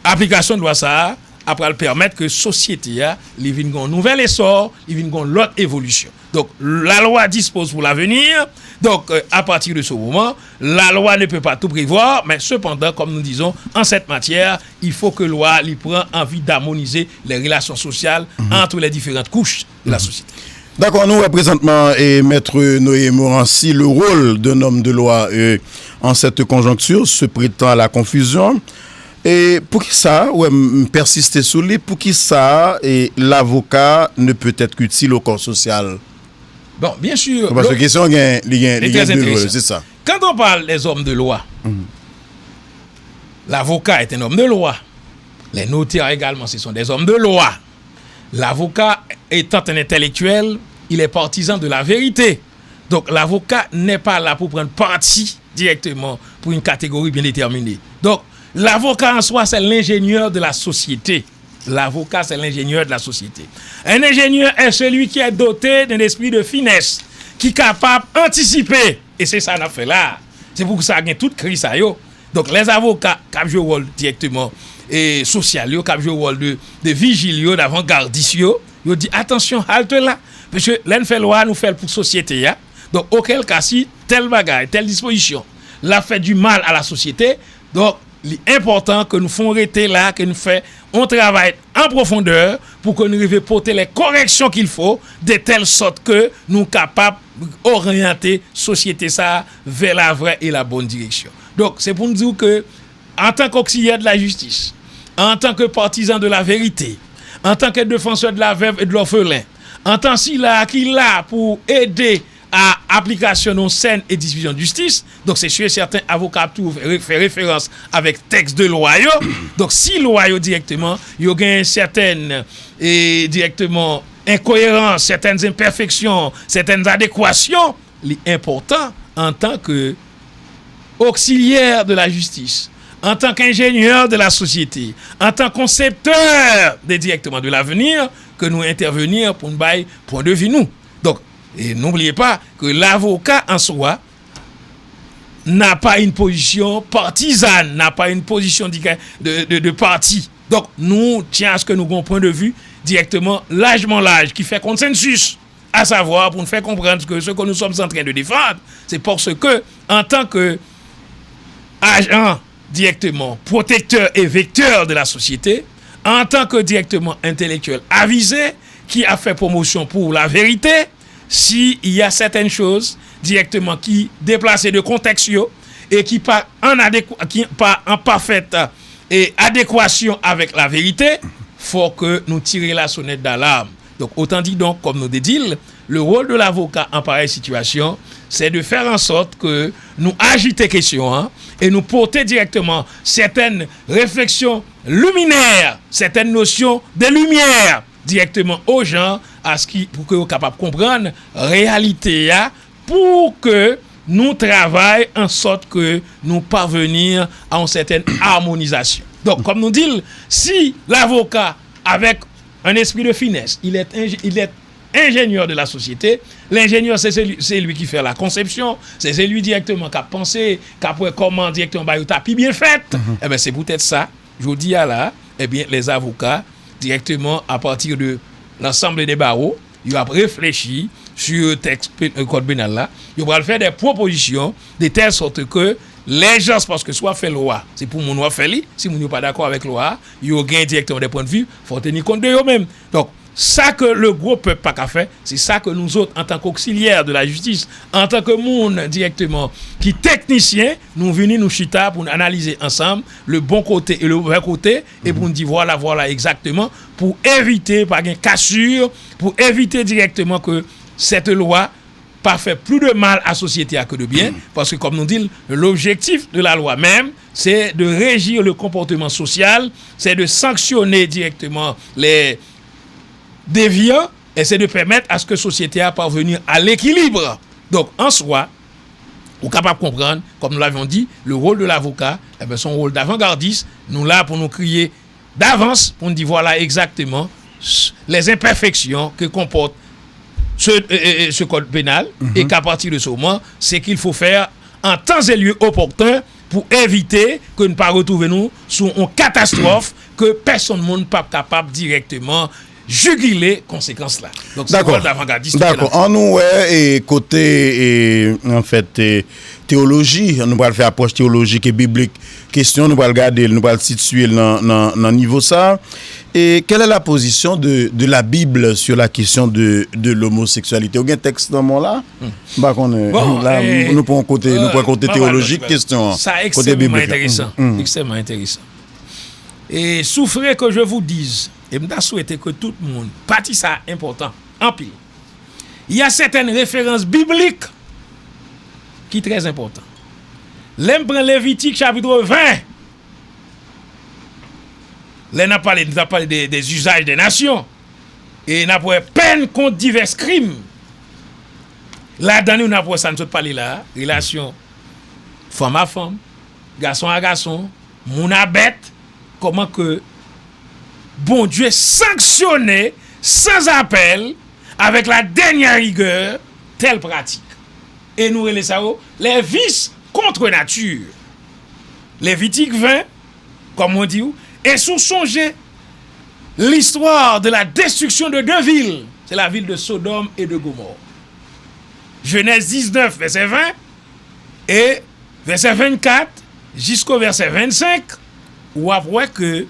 application de loi ça, après le permettre que la société a un nouvel essor, une l'autre évolution. Donc, la loi dispose pour l'avenir. Donc, à partir de ce moment, la loi ne peut pas tout prévoir, mais cependant, comme nous disons, en cette matière, il faut que la loi lui prenne envie d'harmoniser les relations sociales entre les différentes couches de la société. D'accord, nous présentement Maître Noé Morancy, le rôle d'un homme de loi en cette conjoncture se prêtant à la confusion. Et pour qui ça, persister sur lui, pour qui ça, l'avocat ne peut être qu'utile au corps social? Bon, bien sûr. Parce que la question est c'est ça. Quand on parle des hommes de loi, l'avocat est un homme de loi. Les notaires également, ce sont des hommes de loi. L'avocat étant un intellectuel, il est partisan de la vérité. Donc l'avocat n'est pas là pour prendre parti directement pour une catégorie bien déterminée. Donc l'avocat en soi, c'est l'ingénieur de la société. L'avocat, c'est l'ingénieur de la société. Un ingénieur est celui qui est doté d'un esprit de finesse, qui est capable d'anticiper. Et c'est ça qu'on a fait là. C'est pour ça qu'il y a toute crise. Donc les avocats qui jouent le rôle directement et social, qui jouent le rôle de vigile, d'avant-gardiste, ils disent attention, halte là. Parce que l'un fait loi, nous fait pour la société. Donc auquel cas, si telle bagaille, telle disposition, l'a fait du mal à la société, donc l'important que nous faisons arrêter là, que nous faisons un travail en profondeur pour que nous arrivions à porter les corrections qu'il faut, de telle sorte que nous sommes capables d'orienter la société ça vers la vraie et la bonne direction. Donc c'est pour nous dire que, en tant qu'auxiliaire de la justice, en tant que partisan de la vérité, en tant que défenseur de la veuve et de l'orphelin, en tant qu'il est là pour aider à application de saine et diffusion de justice, donc c'est sûr certains avocats fait référence avec texte de loi. Donc si loi directement, il y a certaines directement incohérences, certaines imperfections, certaines adéquations, l'important en tant que auxiliaire de la justice, en tant qu'ingénieur de la société, en tant que concepteur directement de l'avenir, que nous intervenir pour nous bailler point de vue nous. Donc, et n'oubliez pas que l'avocat en soi, n'a pas une position partisane, n'a pas une position de parti. Donc, nous tiens à ce que nous ayons un point de vue directement largement large, qui fait consensus, à savoir pour nous faire comprendre que ce que nous sommes en train de défendre, c'est parce que, en tant que agent directement protecteur et vecteur de la société, en tant que directement intellectuel avisé, qui a fait promotion pour la vérité, s'il y a certaines choses directement qui déplacent de contexte et qui pas en parfaite et adéquation avec la vérité, faut que nous tirions la sonnette d'alarme. Donc, autant dit donc, comme nous dit, le rôle de l'avocat en pareille situation, c'est de faire en sorte que nous agiter question et nous porter directement certaines réflexions luminaires, certaines notions de lumière directement aux gens pour que soient capables de comprendre la réalité pour que nous travaillons en sorte que nous parvenir à une certaine harmonisation. Donc, comme nous dit, si l'avocat, avec un esprit de finesse, il est ingénieur de la société, l'ingénieur, c'est lui qui fait la conception, c'est lui directement qui a pensé, qui a comment directement, il a bien fait. Eh bien, c'est peut-être ça, je vous dis là, eh bien, les avocats, directement, à partir de l'ensemble des barreaux, ils ont réfléchi sur le texte code pénal là, ils vont faire des propositions de telle sorte que les gens, parce que soit fait loi, c'est pour mon loi faire si mon n'est pas d'accord avec loi, ils ont gagné directement des points de vue, faut tenir compte de eux-mêmes. Donc, ça que le gros peuple pas qu'à faire, c'est ça que nous autres, en tant qu'auxiliaires de la justice, en tant que monde directement, qui technicien, nous venons nous chita pour analyser ensemble le bon côté et le mauvais côté, et pour nous dire voilà exactement, pour éviter, par une cassure, pour éviter directement que cette loi pas fait plus de mal à la société que de bien, parce que comme nous dit, l'objectif de la loi même, c'est de régir le comportement social, c'est de sanctionner directement les déviants, et c'est de permettre à ce que la société a parvenir à l'équilibre. Donc, en soi, on est capable de comprendre, comme nous l'avions dit, le rôle de l'avocat, son rôle d'avant-gardiste, nous là pour nous crier d'avance, pour nous dire voilà exactement les imperfections que comporte ce code pénal, et qu'à partir de ce moment, c'est qu'il faut faire en temps et lieu opportun pour éviter que nous ne pas retrouver nous sur une catastrophe que personne ne n'est pas capable directement juguler conséquences là. Donc c'est d'accord. D'accord. En nous et côté en fait théologie, nous allons faire approche théologique et biblique. Question, nous allons regarder, nous allons situer dans niveau ça. Et quelle est la position de la Bible sur la question de l'homosexualité? Vous avez un texte dans mon là? Nous prenons côté théologique, question. Ça extrêmement intéressant. Extrêmement intéressant. Et souffrez que je vous dise, et je souhaite que tout le monde, partie ça important, en pile. Il y a certaines références bibliques qui sont très importantes. L'homme prend Lévitique chapitre 20. Là, nous avons parlé des usages des nations. Et nous avons peine contre divers crimes. Là-dedans, nous avons ça, nous parlé là, relation femme à femme, garçon à garçon, moun à bête, comment que bon Dieu sanctionné sans appel, avec la dernière rigueur, telle pratique. Et nous, les vices contre nature. Lévitique 20, comme on dit, et sous songer l'histoire de la destruction de deux villes, c'est la ville de Sodome et de Gomorrhe. Genèse 19, verset 20, et verset 24, jusqu'au verset 25, où après que,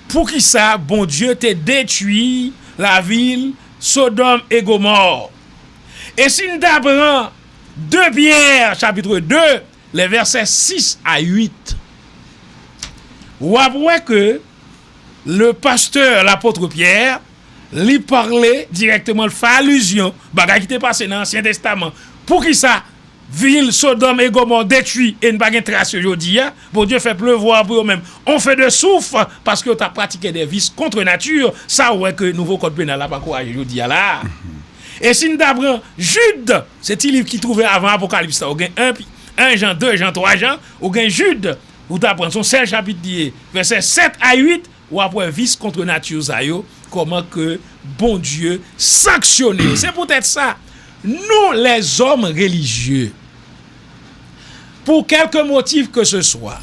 pour qui ça, bon Dieu t'a détruit la ville Sodome et Gomorrhe. Et si nous apprend 2 Pierre, chapitre 2, les versets 6 à 8, ou après que le pasteur, l'apôtre Pierre, lui parlait directement, il fait allusion, bagay qui était passé dans l'Ancien Testament, pour qui ça, ville Sodome et Gomorrhe détruit et ne pas de trace aujourd'hui, bon Dieu fait pleuvoir pour eux-mêmes. On fait de souffle parce que tu as pratiqué des vices contre nature, ça ouais que nouveau code pénal n'a pas courage aujourd'hui là. Et si nous avons Jude, c'est un livre qui trouvait avant Apocalypse, on gagne 1 Jean, 2 Jean, 3 Jean, on gagne Jude, où tu apprends son seul chapitre lié, verset 7 à 8, ou après vice contre nature, ça comment que bon Dieu sanctionne. C'est peut-être ça. Nous, les hommes religieux, pour quelque motif que ce soit,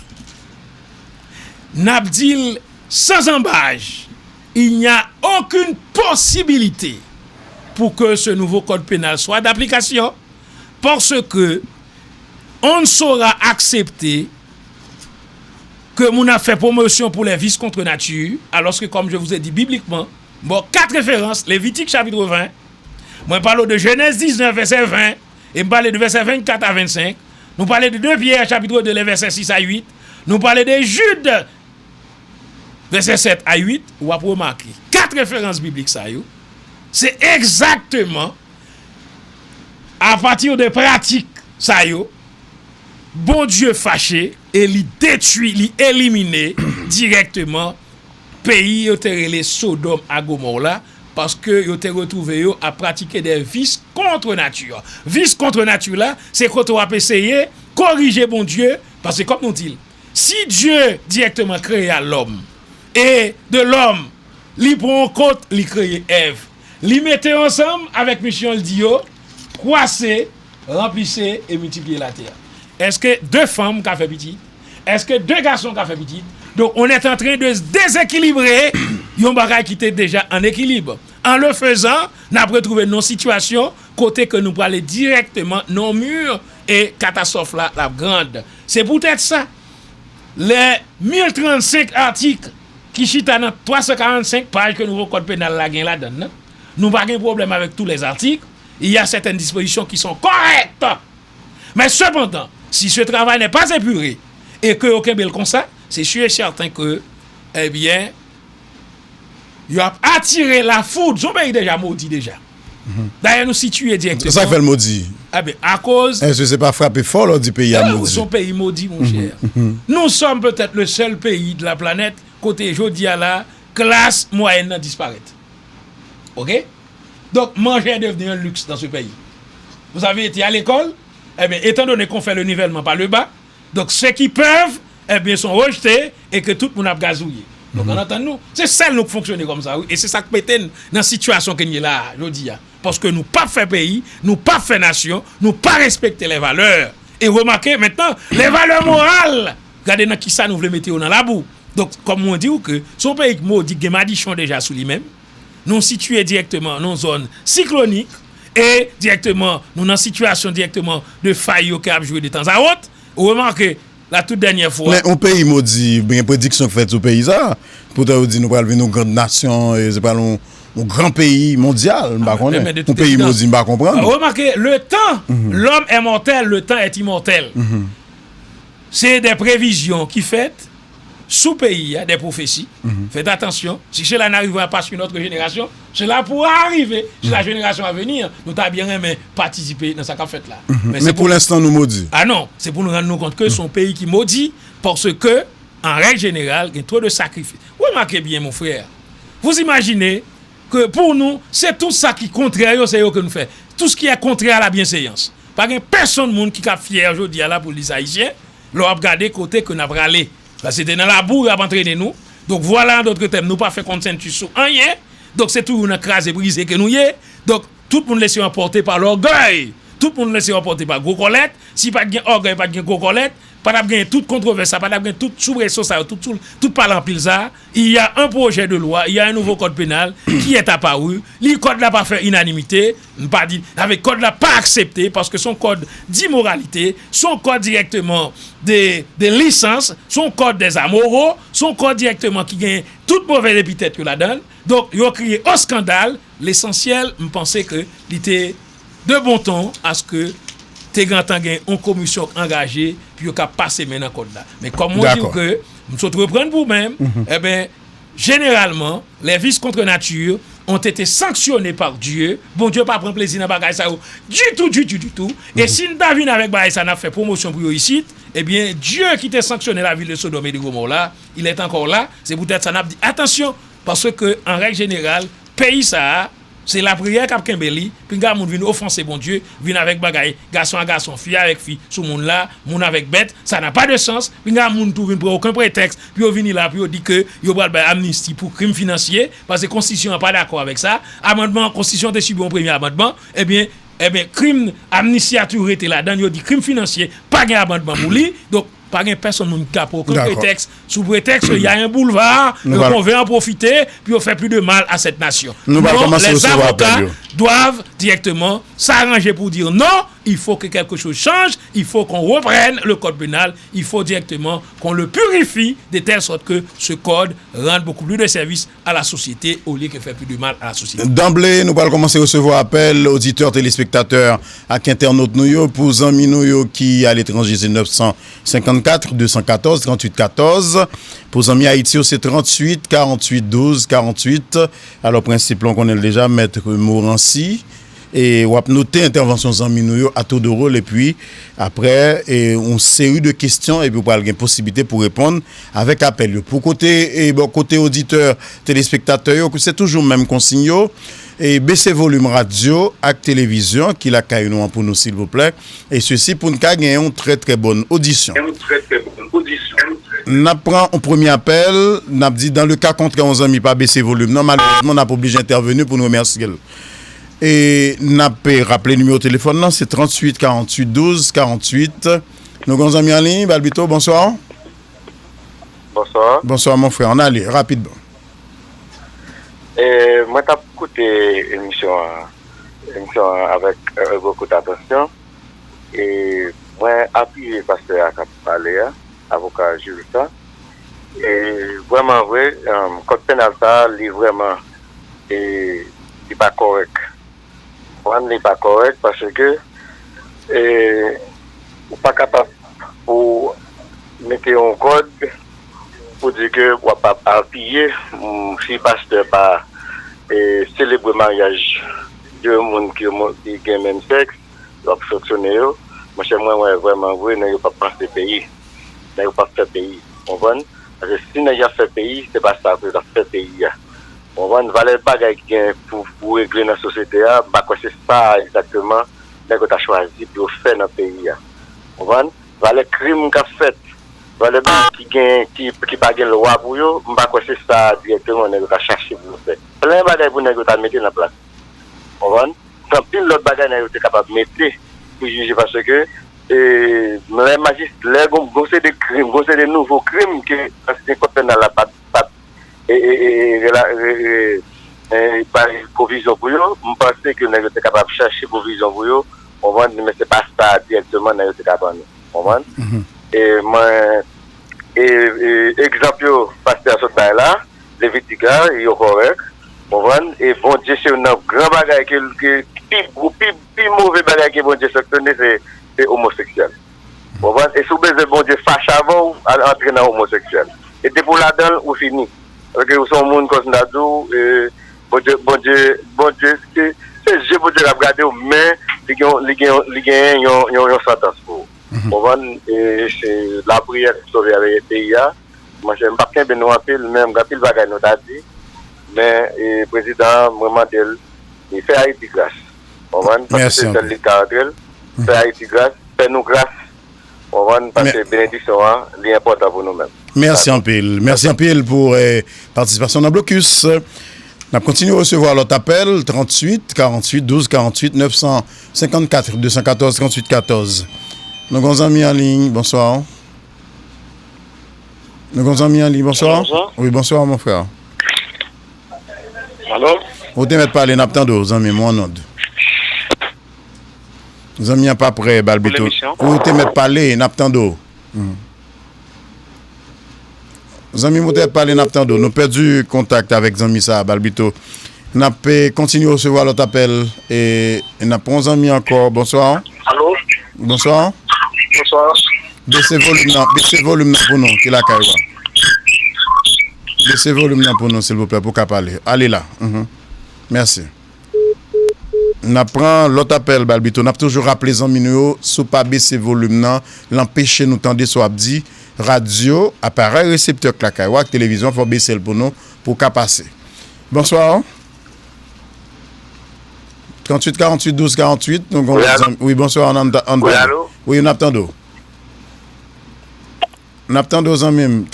n'abdil sans embâche, il n'y a aucune possibilité pour que ce nouveau code pénal soit d'application, parce que on ne saura accepter que mon a fait promotion pour les vices contre nature, alors que, comme je vous ai dit bibliquement, bon, 4 références, Lévitique chapitre 20, moi parle de Genèse 19, verset 20, et me parle de verset 24 à 25, nous parlons de 2 Pierre chapitre 2, les versets 6 à 8, nous parlons de Jude, verset 7 à 8, ou à remarquer, 4 références bibliques, ça, c'est exactement à partir de pratiques, ça, bon Dieu fâché, et il détruit, il élimine directement pays yo te relé Sodome à Gomorrhe parce que yo te retrouvé yo à pratiquer des vices contre nature. Vices contre nature là, c'est quand on va essayer corriger bon Dieu parce que comme nous dit, si Dieu directement créé l'homme et de l'homme, li prend en compte, li créé Ève, li mettait ensemble avec mission le dit yo, croissez, remplissez et multipliez la terre. Est-ce que 2 femmes qui ont fait petit? Est-ce que 2 garçons qui ont fait petit? Donc, on est en train de se déséquilibrer. Yon bagay qui était déjà en équilibre. En le faisant, nous avons retrouvé nos situations, côté que nous parlons directement, nos murs et catastrophe là, la grande. C'est peut-être ça. Les 1035 articles qui chitent dans 345 pages que nous code pénal la gain là-dedans, nous n'avons pas de problème avec tous les articles. Il y a certaines dispositions qui sont correctes. Mais cependant, si ce travail n'est pas épuré et que aucun bel comme ça, c'est sûr et certain que, eh bien, il a attiré la foudre. Son pays déjà maudit déjà. D'ailleurs, nous situons directement. C'est ça fait le maudit. Ah ben, à cause. Est-ce que c'est pas frappé fort là du pays à maudit? Son pays maudit, mon cher. Nous sommes peut-être le seul pays de la planète côté Jodia là, classe moyenne disparaît. Ok? Donc, manger est devenu un luxe dans ce pays. Vous avez été à l'école, eh bien, étant donné qu'on fait le nivellement par le bas, donc ceux qui peuvent, eh bien, sont rejetés et que tout le monde a gazouillé. Donc, on entend nous, c'est celle nous fonctionner comme ça, oui. Et c'est ça que peut-être dans la situation que nous est là, je dis, parce que nous pas fait pays, nous pas fait nation, nous pas respecter les valeurs. Et remarquez maintenant, les valeurs morales, regardez dans qui ça nous voulons mettre dans la boue. Donc, comme on dit, que son pays maudit, il y a déjà sous lui-même, nous situés directement dans une zone cyclonique et directement, nous dans une situation directement de faille qui a joué de temps à autre. Vous remarquez, la toute dernière fois. Mais un pays maudit, bien prédiction faite au pays ça. Pour te dire, nous parlons d'une grande nation, c'est pas un grand pays mondial. Un pays maudit, je ne comprends pas. Remarquez, le temps, l'homme est mortel, le temps est immortel. C'est des prévisions qui fait sous pays, des prophéties. Faites attention, si cela n'arrivera pas sur notre génération, cela pourra arriver sur la génération à venir. Nous avons bien aimé participer dans cette fête là. Mais pour l'instant, nous maudit. Ah non, c'est pour nous rendre compte que son pays qui maudit, parce que, en règle générale, il y a trop de sacrifices. Remarquez bien, mon frère. Vous imaginez que pour nous, c'est tout ça qui est contraire, c'est ce que nous faisons. Tout ce qui est contraire à la bienséance. Pas qu'il y a personne monde qui est fier aujourd'hui là pour les Haïtiens, leur regarder côté que nous avons râlé. Parce que c'était dans la boue, il a entraîné nous. Donc voilà d'autres thèmes. Nous pas fait consensus sur rien. Donc c'est tout une crase et brisé que nous y est. Donc tout le monde laisse emporter par l'orgueil. Tout le monde laisse emporter par gros colette. Si pas de orgueil, pas de gros colette, pas de toute controverse, pas de toute soubresaut, tout parlant pile ça. Il y a un projet de loi, il y a un nouveau code pénal qui est apparu. Le code là pas fait unanimité, pas dit avec code là pas accepté parce que son code d'immoralité, son code directement des licences, son code des amoureux, son code directement qui gagne toute mauvaise épithète que la donne. Donc, il a crié au scandale. L'essentiel, je pensais que il était de bon ton à ce que tes grands temps gagnent une commission engagée puis il a passé maintenant code là. Mais comme on dit que nous sommes reprendre pour même, eh bien, généralement, les vices contre nature ont été sanctionnés par Dieu. Bon Dieu pas prendre plaisir dans bagage ça du tout. Et si nous David avec bagage ça n'a fait promotion pour ici, eh bien Dieu qui t'a sanctionné la ville de Sodome et de Gomorrhe là, il est encore là, c'est peut-être ça n'a dit attention parce que en règle générale, pays ça c'est la prière qu'a Kembeli, puis gars moun vinn offenser bon Dieu, vinn avec bagaille, garçon à garçon, fille avec fille, sous moun là, moun avec bête, ça n'a pas de sens. Puis gars moun tout vinn pour aucun prétexte, puis on vinn là, puis on dit que yo pral bay amnistie pour crime financier parce que constitution n'est pas d'accord avec ça. Amendement constitution te subi un premier amendement, eh bien eh bien, crime amnistiature était là-dedans, il dit crime financier, pas de abandonnement pour lui, donc pas de personne qui a pour aucun prétexte. Sous prétexte, il y a un boulevard, on veut en profiter, puis on fait plus de mal à cette nation. Non, les avocats doivent directement s'arranger pour dire non, il faut que quelque chose change, il faut qu'on reprenne le code pénal, il faut directement qu'on le purifie de telle sorte que ce code rende beaucoup plus de services à la société au lieu que faire plus de mal à la société. D'emblée, nous allons commencer à recevoir appel auditeurs, téléspectateurs, à internautes nous pour Zami nous qui à l'étranger c'est 954 214 38 14. Pour Zami Haïti c'est 38 48 12 48. Alors principe on connaît déjà maître Morancy. Et on a noté intervention Zami nous à tour de rôle et puis après une série de questions et puis on a une possibilité pour répondre avec appel. Pour côté auditeur téléspectateur c'est toujours même consigne et baisser volume radio et télévision qui la caille nous pour nous s'il vous plaît et ceci pour nous gagner une très très bonne audition. N'a prend un premier appel, n'a dit dans le cas contraire on Zami pas baisser volume. Non malheureusement on n'a pas obligé d'intervenir pour nous remercier. Et n'a pas rappelé le numéro de téléphone, c'est 38 48 12 48. Nous avons amis en ligne, Balbito, bonsoir. Bonsoir. Bonsoir mon frère, on allait rapidement. Moi j'ai écouté l'émission avec beaucoup d'attention et moi appuyé pasteur à parler avocat juriste et vraiment vrai code pénal ça est vraiment et pas correct. N'est pas correct parce que ou pas capable pour mettre un code pour dire que ou pas appuyer si pasteur pas célébrer mariage de monde qui ont même sexe doit fonctionner moi vraiment vrai n'a pas penser pays n'a pas fait pays on va parce que si n'a fait pays c'est pas ça que doit faire pays. On va ne valait pas pour régler dans la société, c'est ça exactement que tu as choisi pour faire dans le pays. On va valait crime qu'a fait, valait qui pas de loi pour eux, c'est ça directement que tu as cherché pour faire. Plein de bagages pour que tu as mis en place. On va quand pile l'autre bagages tu es capable de mettre pour juger parce que les magistrats, les des crimes, des nouveaux crimes que c'est quand on a la par provision pour eux, je pense que nous sommes capables de chercher provision pour eux, mais ce n'est pas ça directement nous sommes capables. Et moi, exemple, pasteur Sotay là, les vitigas, ils sont corrects, et bon Dieu, c'est un grand bagage qui plus mauvais bagage que bon Dieu sanctionné, c'est homosexuel. Et si vous bon Dieu fâche avant, entrer dans homosexuel. Et depuis là-dedans, vous finissez. Parce que vous êtes un monde comme ça, bon Dieu, c'est Dieu pour Dieu la regarder, mais il y a une sentence pour vous. C'est la prière qui sauve avec le pays. Moi, je ne sais pas bien nous appeler, même quand il va gagner notre dit, mais le président, vraiment, il fait Haïti grâce. Merci. C'est le caractère, fait Haïti grâce, fait nous grâce. Parce que bénédiction est important pour nous-mêmes. Merci en pile. Merci en pile pour participation dans Blocus. On continue à recevoir l'autre appel 38 48 12 48 954 214 38 14. Nous avons amis en ligne. Bonsoir. Nous avons amis en ligne. Bonsoir. Bonsoir. Oui, bonsoir mon frère. Allô? Vous te mettre parler n'attendez aux amis mon nom. Nous amis pas prêt Balbito. Vous te mettre parler n'attendez. Zami Moutet parler n'attendons. Nous perdu contact avec Zami ça Balbito. N'a pas continuer à recevoir l'autre appel et n'a pas Zami encore. Bonsoir. Allô? Bonsoir. Bonsoir. Baissez volume pour nous qui la caille. Baissez volume pour nous s'il vous plaît pour qu'à parler. Allez là. Merci. N'a prend l'autre appel Balbito. N'a toujours rappelé Zami nous sous pas baisser volume l'empêcher nous tendre soit dit radio, appareil récepteur clacaïwa, télévision, faut baisser le pour nous pour qu'à passer. Bonsoir. 38 48 12 48. Donc oui, bonsoir. Oui, allô? Oui, on attend d'eau. On attend d'eau en même.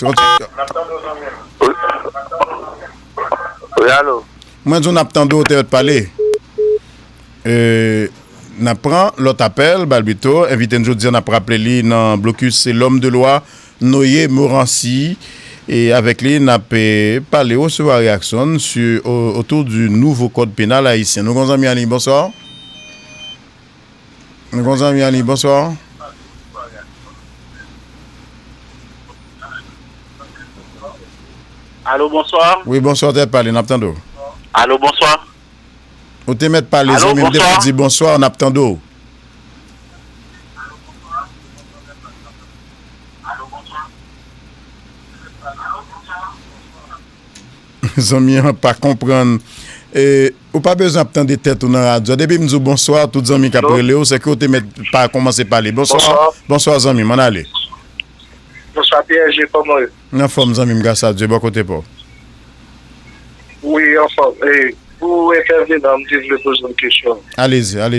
Oui, allô? Moi, on attend d'eau te parler. n'a prend l'autre appel, Balbito, invité nous dire n'a rappelé lui dans blocus c'est l'homme de loi Noyer Morancy et avec lui n'a parlé au sur réaction sur autour du nouveau code pénal haïtien. Nous avons amis Ali, bonsoir. Nous avons amis Ali, bonsoir. Allô, bonsoir. Oui, bonsoir, t'es parlé, n'attendons. Allô, bonsoir. Ou te mettre parler, allô, amis, bonsoir. Dit bonsoir, n'attendons. Amis, pas comprendre. Ou pas besoin d'attendre des têtes dans la radio. Depuis nous bonsoir, tous les amis qui après Léo, c'est que vous te mettre pas commencer à parler. Bonsoir. Bonsoir, amis, m'en allez. Bonsoir, Pierre, j'ai pas moi. En forme, amis, m'gassa, Dieu, bon côté pas. Oui, en forme. Et pour intervenir, je voulais poser une question. Allez-y. Il y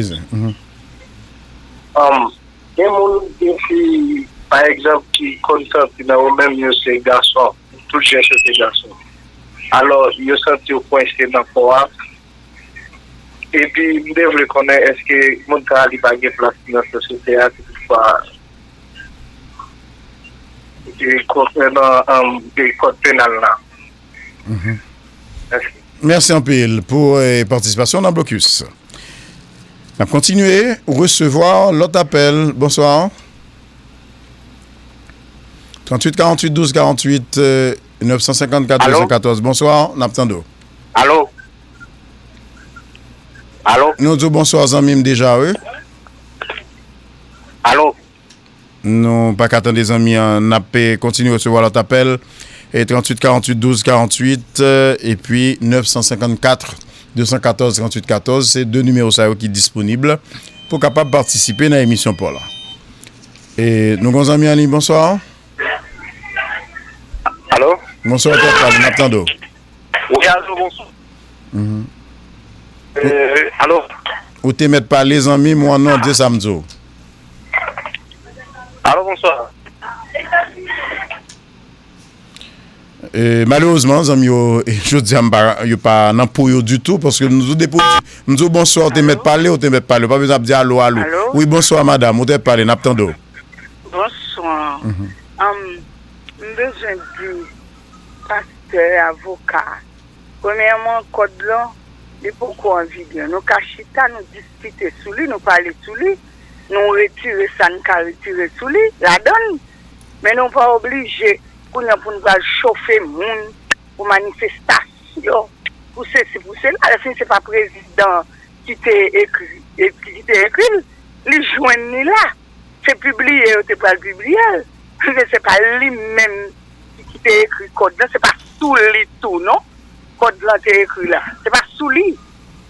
a des filles, par exemple, qui contentent dans le même ces garçons, tout jeune ces garçons. Alors, ils ont senti au point c'est dans le corps. Et puis, je devrais connaître est-ce que mon cas n'a pas de place dans la société, toutefois, concernant des codes pénals là. Merci. Merci en pile pour participation dans Blocus. On va continuer à recevoir l'autre appel. Bonsoir. 38 48 12 48 954 214. Bonsoir, Naptando. Allô? Allô? Nous disons bonsoir, Zamim, déjà, oui. Allô? Nous pas qu'attendre les amis, on a continué à recevoir l'autre appel. Et 38 48 12 48 et puis 954 214 38 14. C'est deux numéros ça qui sont disponibles pour capable participer à l'émission pour là. Et nous avons amis en ligne, bonsoir. Allô? Bonsoir, Naptando. Oui, allô, bonsoir. Allô? Ou te mettre par les amis, moi non, de Samzo. Allô, bonsoir. Malheureusement, je dis pas non pour eux du tout parce que nous disons bonsoir, te mettre parler ou te mettre parler. Pas besoin de dire allô. Oui, bonsoir madame, ou te parler, Naptando. Bonsoir. Besoin du pasteur, avocat. Premièrement, code là, il faut qu'on vive. Nous cachita, nous discuter sous lui, nous parler sous lui, nous retirer ça, nous retirer sous lui, la donne. Mais nous pas obligés pour nous chauffer le monde, pour manifestation, pour ceci, pour cela. À la fin, c'est pas président qui t'a écrit, les joignent là. C'est publié, c'est pas publié. C'est pas lui-même qui t'a écrit code là, c'est pas sous lui tout, non? Code là t'a écrit là. C'est pas sous lui.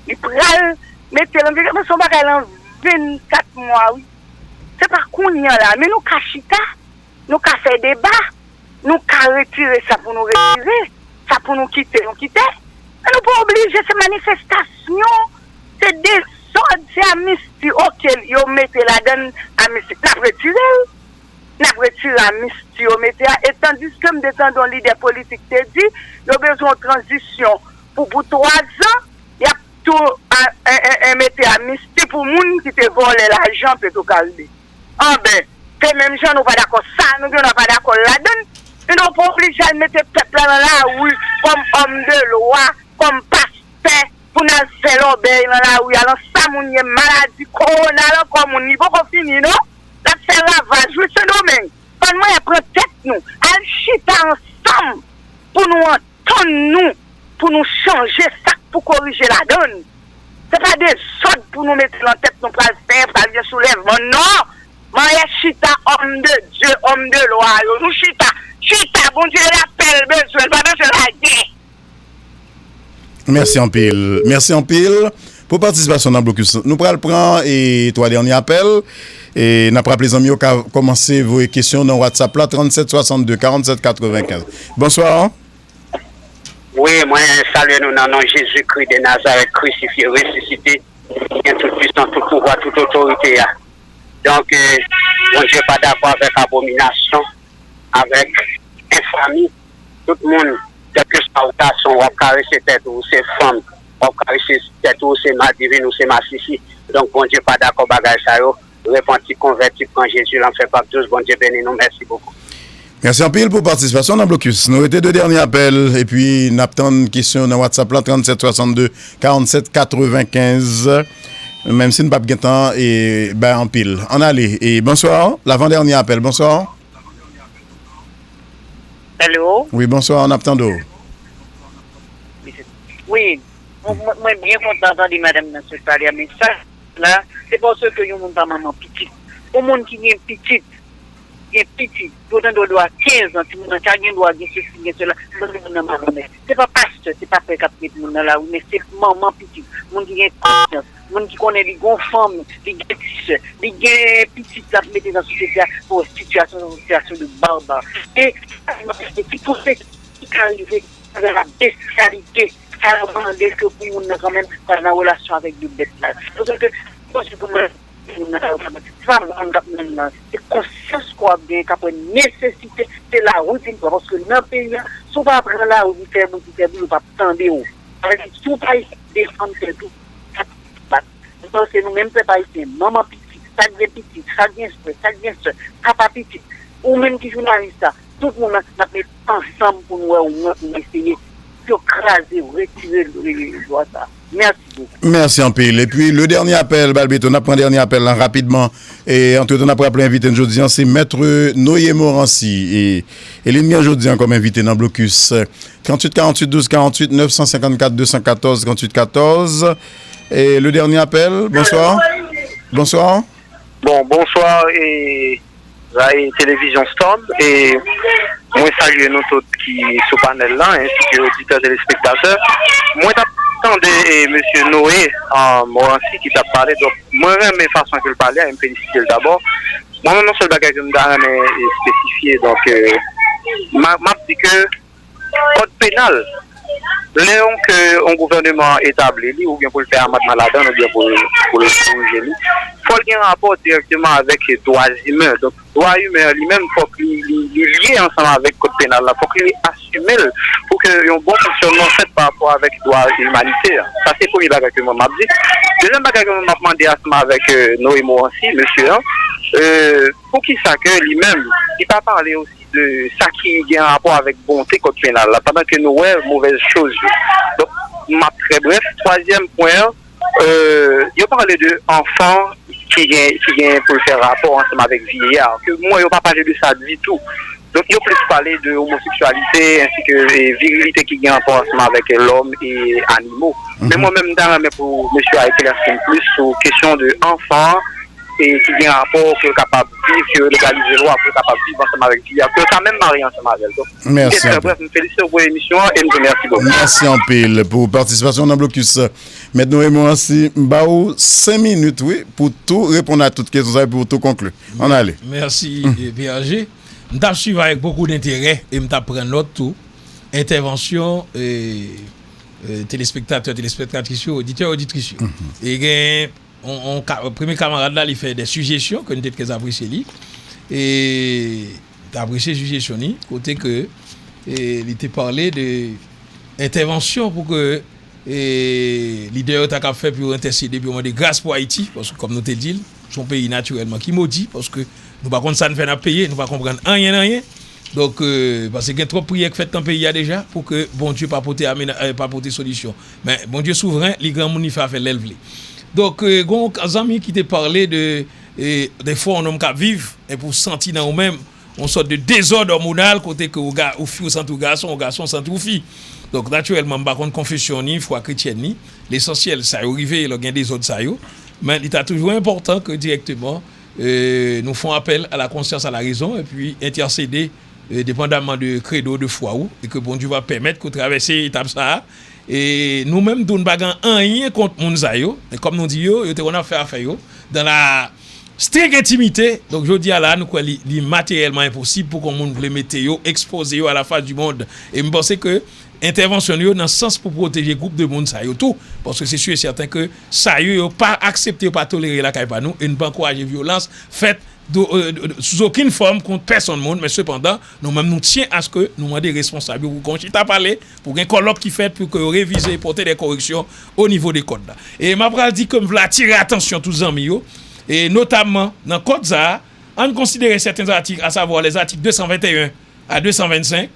Il prend, mettez l'environnement, son bagage en 24 mois, oui. C'est pas qu'on y a là, mais nous cachita, nous ca fait débat, nous ca retirer ça pour nous retirer, ça pour nous quitter. Mais nous pas obligés, c'est manifestation, c'est désordre, c'est amnistie auquel ils mettent la donne amnistie. N'a retiré amnistie, et tandis que nous détendons l'idée politique, te dit, il y a besoin de transition pour 3 ans, il y a tout mettre amnistie pour les gens qui te volent l'argent pour tout calmer. Ah ben, ces mêmes gens, nous pas d'accord ça, nous ne sommes pas d'accord là-dedans. Nous ne sommes pas obligés de mettre le peuple dans la rue comme homme de loi, comme pasteur, pour nous faire l'obéir dans la rue. Alors ça, nous avons maladie, corona, comme on n'y va pas finir, non? La faire lavage, oui, ce domaine. Quand moi, prend tête nous, elle chita ensemble pour nous entendre nous, pour nous changer ça, pour corriger la donne. Ce n'est pas des autres pour nous mettre en tête, nous pour faire, pour faire soulèvement, non. Moi, chita, homme de Dieu, homme de loi, nous chita, bon Dieu, l'appel, besoin, pas besoin de la guerre. Merci en pile. Pour participation dans le blocus, nous prenons le prendre et toi dernier appel. Et nous avons les amis qui ont commencé vos questions dans WhatsApp là, 37 62 47 95. Bonsoir. Oui, moi, salut nous dans le nom de Jésus-Christ de Nazareth, crucifié, ressuscité, qui a toute puissance, tout pouvoir, toute autorité. Donc, mon Dieu pas d'accord avec abomination, avec infamie. Tout le monde, quel que soit le garçon, ou caresser tête ou ses femmes, on caresser tête ou c'est ma divine ou c'est ma sissi. Donc bon Dieu pas d'accord bagage ça yo. Repenti converti quand Jésus l'en fait pas tous. Bon Dieu béni nous, merci beaucoup. Merci en pile pour participation dans Blocus. Nous étions deux derniers appels et puis nous avons une question dans WhatsApp là 37 62 47 95. Même si nous n'avons pas de temps et ben en pile. On allait. Et bonsoir, l'avant-dernier appel. Bonsoir. Allô? Oui, bonsoir, on attend d'eau. Oui, moi bien content d'entendre madame Nancy parler, mais ça, là, c'est parce que yon moun pas maman petite. Au monde qui est petite, pourtant doit 15 ans, si moun ka gen doit gen ceci, gen cela, c'est pas pasteur, c'est pas père qui moun là, mais c'est maman petite, moun qui gen conscience, moun qui connaît les gon femmes, les gen petites là mettre dans société pour situation de barbare. Et c'est tout fait qui arrive avec la bestialité. À demander que pour nous quand même faire une relation avec des bêtes là. Parce que c'est conscience quoi bien qu'après nécessité c'est la routine parce que dans le pays si on va prendre la route faire vous pas tendre haut avec tout pays défendre tout parce que nous même pas ici maman petite ça devient petit ça devient papa petit ou même qui journaliste tout le monde n'a mis ensemble pour nous essayer écraser, retirer le droit ça. Merci beaucoup. Merci en pile. Et puis le dernier appel, Balbito, on a pris un dernier appel là, rapidement. Et entre temps, on a pris invité aujourd'hui, c'est Maître Noé Morancy. Et il est aujourd'hui comme invité dans Blocus. 38 48 12 48 954 214 38 14. Et le dernier appel, bonsoir. Bonsoir. Bon, bonsoir et Télévision Storm et moi salue nous tous qui sont panel là ainsi que auditeurs et téléspectateurs. Moi j'attendais monsieur Noé Morancy qui t'a parlé donc moi même mes façons que le parler me féliciter d'abord. Moi non seul bagage que me donne spécifié donc m'a dit que code pénal Léon que un gouvernement établi ou bien pour le faire à Maladon ou bien pour le corriger lui faut qu'il y ait un rapport directement avec les droits humains donc droits humains lui-même faut qu'il lié ensemble avec le code pénal là faut qu'il assume pour qu'il y ait un bon fonctionnement fait par rapport avec les droits humanitaires ça c'est le premier bagage que moi m'a dit deuxième bagage que m'a demandé avec Noé Morancy monsieur pour qui ça que lui-même il pas parlé aussi de ça qui a un rapport avec bonté code pénal là pendant que nous avons mauvaise chose donc ma très bref troisième point il parlé de enfants qui vient pour faire rapport ensemble avec vieillard que moi il pas parlé de ça du tout donc il plus parler de homosexualité ainsi que virilité qui vient en rapport ensemble avec l'homme et animaux mais moi-même mais pour monsieur à éclaircir plus sur question de enfants et qui vient un rapport que capable de vivre, que légaliser loi pour capable de vivre ensemble avec lui, que quand même marié ensemble avec elle. Merci. Bref, je félicite pour l'émission et je vous remercie beaucoup. Merci en pile pour participation dans Blocus. Maintenant, moi aussi, Mbaou, 5 minutes, oui, pour tout répondre à toutes les questions et pour tout conclure. On allait. Merci, PRG. Je t'ai suivi avec beaucoup d'intérêt et je t'ai pris note tout. Intervention téléspectateurs, téléspectatrices, auditeurs, auditrices. Et premier camarade là, il fait des suggestions que nous avons très appréciées. Et tu as apprécié les suggestions, côté que il était parlé de intervention pour que les leaders ont fait pour intercéder pour demander grâce pour Haïti, parce que comme nous te dit, son pays naturellement qui maudit, parce que nous par contre ça ne fait pas payer, nous ne comprendre rien. Donc, parce qu'il y a trop de prières qui fait dans le pays déjà pour que bon Dieu pas porter solution. Mais bon Dieu souverain, les grands monde il fait l'élève. Donc, gon amis qui te parlé de des fois on homme qui vivre et pour sentir dans nous-mêmes on sorte de désordre hormonal côté que au fille sans tout garçon, au garçon sans tout fille. Donc naturellement par contre confession ni foi chrétienne ni l'essentiel ça arrivé il y a des autres ça yo mais il est toujours important que directement nous font appel à la conscience à la raison et puis intercéder dépendamment de credo de foi ou et que bon Dieu va permettre qu'on traverse étape ça. Et nous-mêmes, nous n'avons rien contre les gens. Et comme nous disons, on a fait affaire dans la stricte intimité. Donc, je dis à la nous, c'est matériellement impossible pour qu'on nous mette exposé à la face du monde. Et je pense que l'intervention dans le sens pour protéger le groupe de monde, ça tout. Parce que c'est sûr et certain que ça n'a pas accepté, pas toléré la caille par nous. Et nous pas encourager la violence faite sous aucune forme contre personne monde, mais cependant, nous-mêmes nous tiens à ce que nous demandons des responsables pour qu'on chita parler, pour un colloque qui fait pour que réviser et porter des corrections au niveau des codes là. Et m'a dit que je veux attirer attention tous les amis et notamment dans code ça, on considère certains articles, à savoir les articles 221 à 225.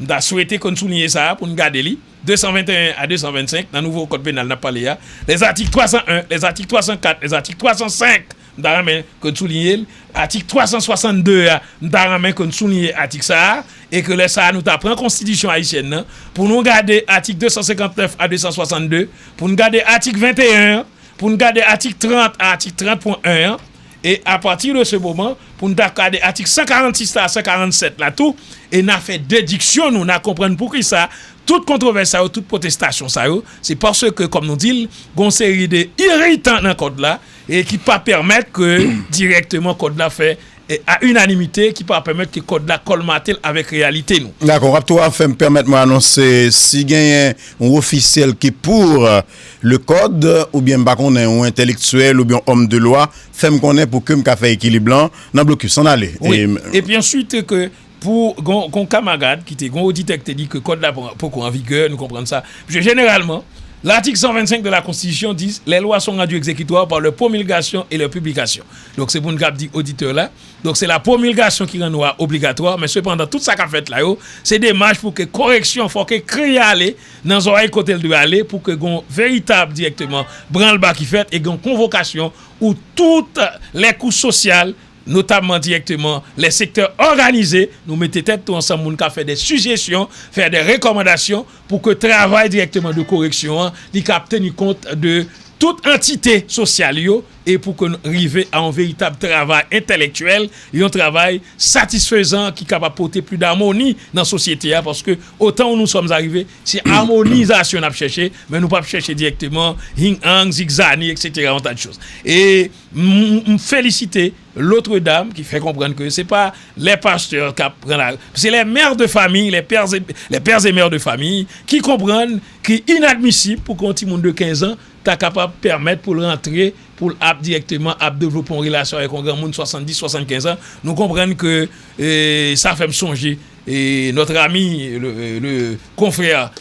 On a souhaité qu'on souligne ça pour nous garder li. 221 à 225 dans le nouveau code pénal n'a pas les articles 301, les articles 304, les articles 305 d'arame qu'on souligne, article 362 d'arame qu'on souligne article ça et que ça nous apprend constitution haïtienne pour nous garder article 259 à 262, pour nous garder article 21, pour nous garder article 30 à article 30.1 et à partir de ce moment pour nous garder article 146 à 147 là tout et n'a fait déduction nous n'a comprendre pour qui ça toute controverse ça toute protestation ça c'est parce que comme nous dit gon série de irritants dans code là et qui pas permettre que directement code là fait à unanimité qui pas permettre que code là colmater avec réalité nous. D'accord, rapidement fait me permettre moi annoncer si gagne un officiel qui pour le code ou bien pas qu'on est un intellectuel ou bien homme de loi, fait me connaître pour que me fait équilibrant dans blocus en aller. Oui. Et puis ensuite que pour gon camarade qui était gon auditeur qui dit que code là pour en vigueur nous comprendre ça. Parce que généralement l'article 125 de la Constitution dit les lois sont rendues exécutoires par leur promulgation et leur publication. Donc c'est pour nous dire auditeur là. Donc c'est la promulgation qui rend loi obligatoire, mais cependant tout ça qu'a fait là c'est des marges pour que correction faut que crier aller dans oreille côté de aller pour que gon véritable directement branle-bas qui fait et gon convocation où toutes les couches sociales notamment directement les secteurs organisés, nous mettons tête tout ensemble, nous faire des suggestions, faire des recommandations pour que le travail directement de correction, il capte compte de toute entité sociale et pour que nous arrivions à un véritable travail intellectuel et un travail satisfaisant qui est capable de porter plus d'harmonie dans la société parce que autant où nous sommes arrivés c'est harmonisation à chercher mais nous pas chercher directement hing-hang, zigzani, etc. un tas de choses et féliciter l'autre dame qui fait comprendre que c'est pas les pasteurs qui prennent c'est les mères de famille, les pères et mères de famille qui comprennent qu'il est inadmissible pour qu'un petit monde de 15 ans t'as capable de permettre pour rentrer pour directement à développer une relation avec un grand monde 70-75 ans. Nous comprenons que ça fait me songer et notre ami le confrère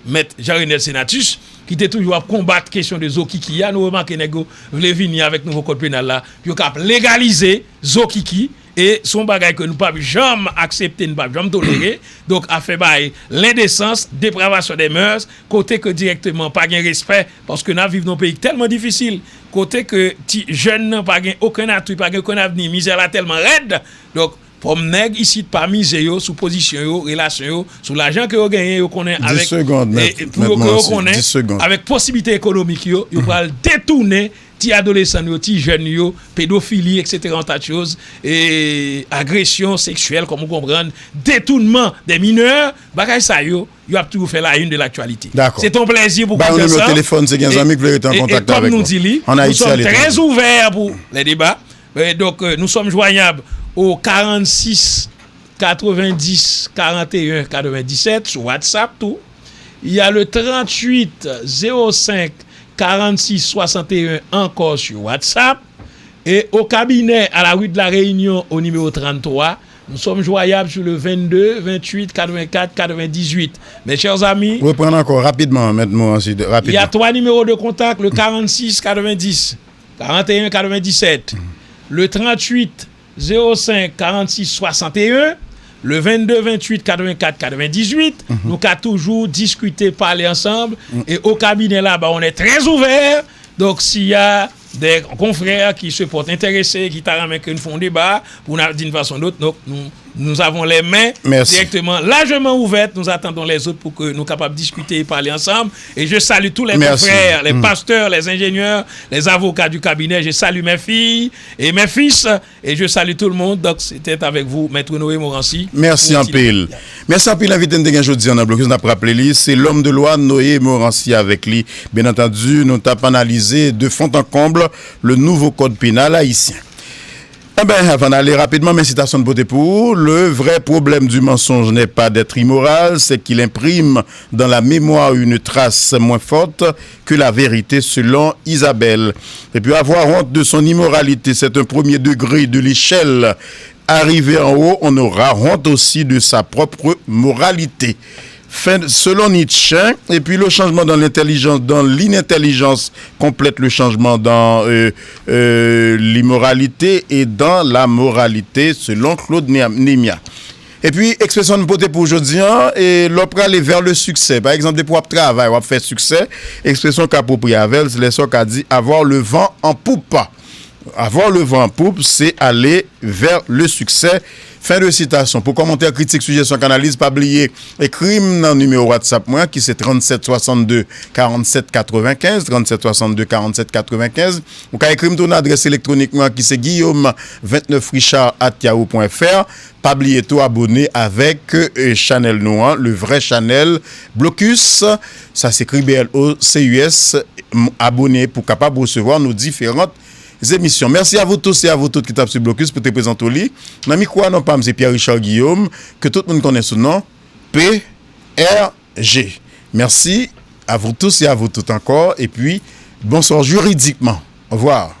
maître Jarinel Senatus qui était toujours à combattre question de Zokiki a nous remarquer nego voulait venir avec nouveau code pénal là pour cap légaliser Zokiki et son bagage que nous pas jamais accepter nous pas jamais tolérer donc a fait bail l'indécence dépravation des mœurs côté que directement pas gain respect parce que nous vivons dans un pays tellement difficile côté que jeunes n'ont pas gain aucun atout pas gain aucun avenir misère là tellement raide donc comme nèg ici pas miser yo sous position yo relation yo sur l'argent que yo gagné yo connaît avec 10 secondes avec possibilité économique yo va détourner ti adolescents yo ti jeunes yo pédophilie etc. en tas de choses et agression sexuelle comme vous comprenez détournement des mineurs bagay ça yo a toujours fait la une de l'actualité. D'accord. C'est ton plaisir pour nous le téléphone c'est 15 amis qui veulent être en contact avec nous. Nous sommes très ouverts pour les débats. Donc nous sommes joignables au 46 90 41 97 sur WhatsApp tout. Il y a le 38 05 46 61 encore sur WhatsApp et au cabinet à la rue de la Réunion au numéro 33. Nous sommes joignables sur le 22 28 84 98. Mes chers amis, reprenons encore rapidement maintenant rapidement. Il y a 3 numéros de contact, le 46 90 41 97, le 38 05 46 61, le 22 28 84 98. Nous avons toujours discuté, parler ensemble et au cabinet là on est très ouvert. Donc s'il y a des confrères qui se portent intéressés, qui t'arrament qu'une font débat pour d'une façon ou d'autre, donc nous avons les mains directement largement ouvertes. Nous attendons les autres pour que nous soyons capables de discuter et parler ensemble. Et je salue tous les confrères, les pasteurs, les ingénieurs, les avocats du cabinet. Je salue mes filles et mes fils et je salue tout le monde. Donc c'était avec vous, Maître Noé Morancy. Merci en pile. Merci en pile. L'invité de aujourd'hui en bloc, nous avons rappelé, c'est l'homme de loi Noé Morancy avec lui. Bien entendu, nous avons analysé de fond en comble le nouveau code pénal haïtien. Eh bien, avant d'aller rapidement, mes citations de beauté pour. Le vrai problème du mensonge n'est pas d'être immoral, c'est qu'il imprime dans la mémoire une trace moins forte que la vérité, selon Isabelle. Et puis, avoir honte de son immoralité, c'est un premier degré de l'échelle. Arrivé en haut, on aura honte aussi de sa propre moralité. Selon Nietzsche, et puis le changement dans l'inintelligence complète le changement dans l'immoralité et dans la moralité, selon Claude Némia. Et puis, expression de beauté pour aujourd'hui, et l'opéra aller vers le succès. Par exemple, des pour travail, on va faire succès. Expression qu'appropriée avec, c'est ce qu'a dit avoir le vent en poupe. Avoir le vent en poupe, c'est aller vers le succès. Fin de citation. Pour commentaire, critique, suggestion, analyse, pas oublier, écrire dans le numéro WhatsApp, moi, qui c'est 37 62 47 95, 37 62 47 95. Ou quand écrire ton adresse électronique, moi, qui c'est guillaume29richard@yahoo.fr. Pas oublier tout abonner avec Chanel Noir, le vrai Chanel Blocus. Ça s'écrit BLOCUS. Abonner pour capable recevoir nos différentes émissions. Merci à vous tous et à vous toutes qui tapent sur Blocus pour te présenter au lit. Nami quoi non pas, c'est Pierre-Richard Guillaume, que tout le monde connaît son nom, PRG. Merci à vous tous et à vous toutes encore, et puis bonsoir juridiquement. Au revoir.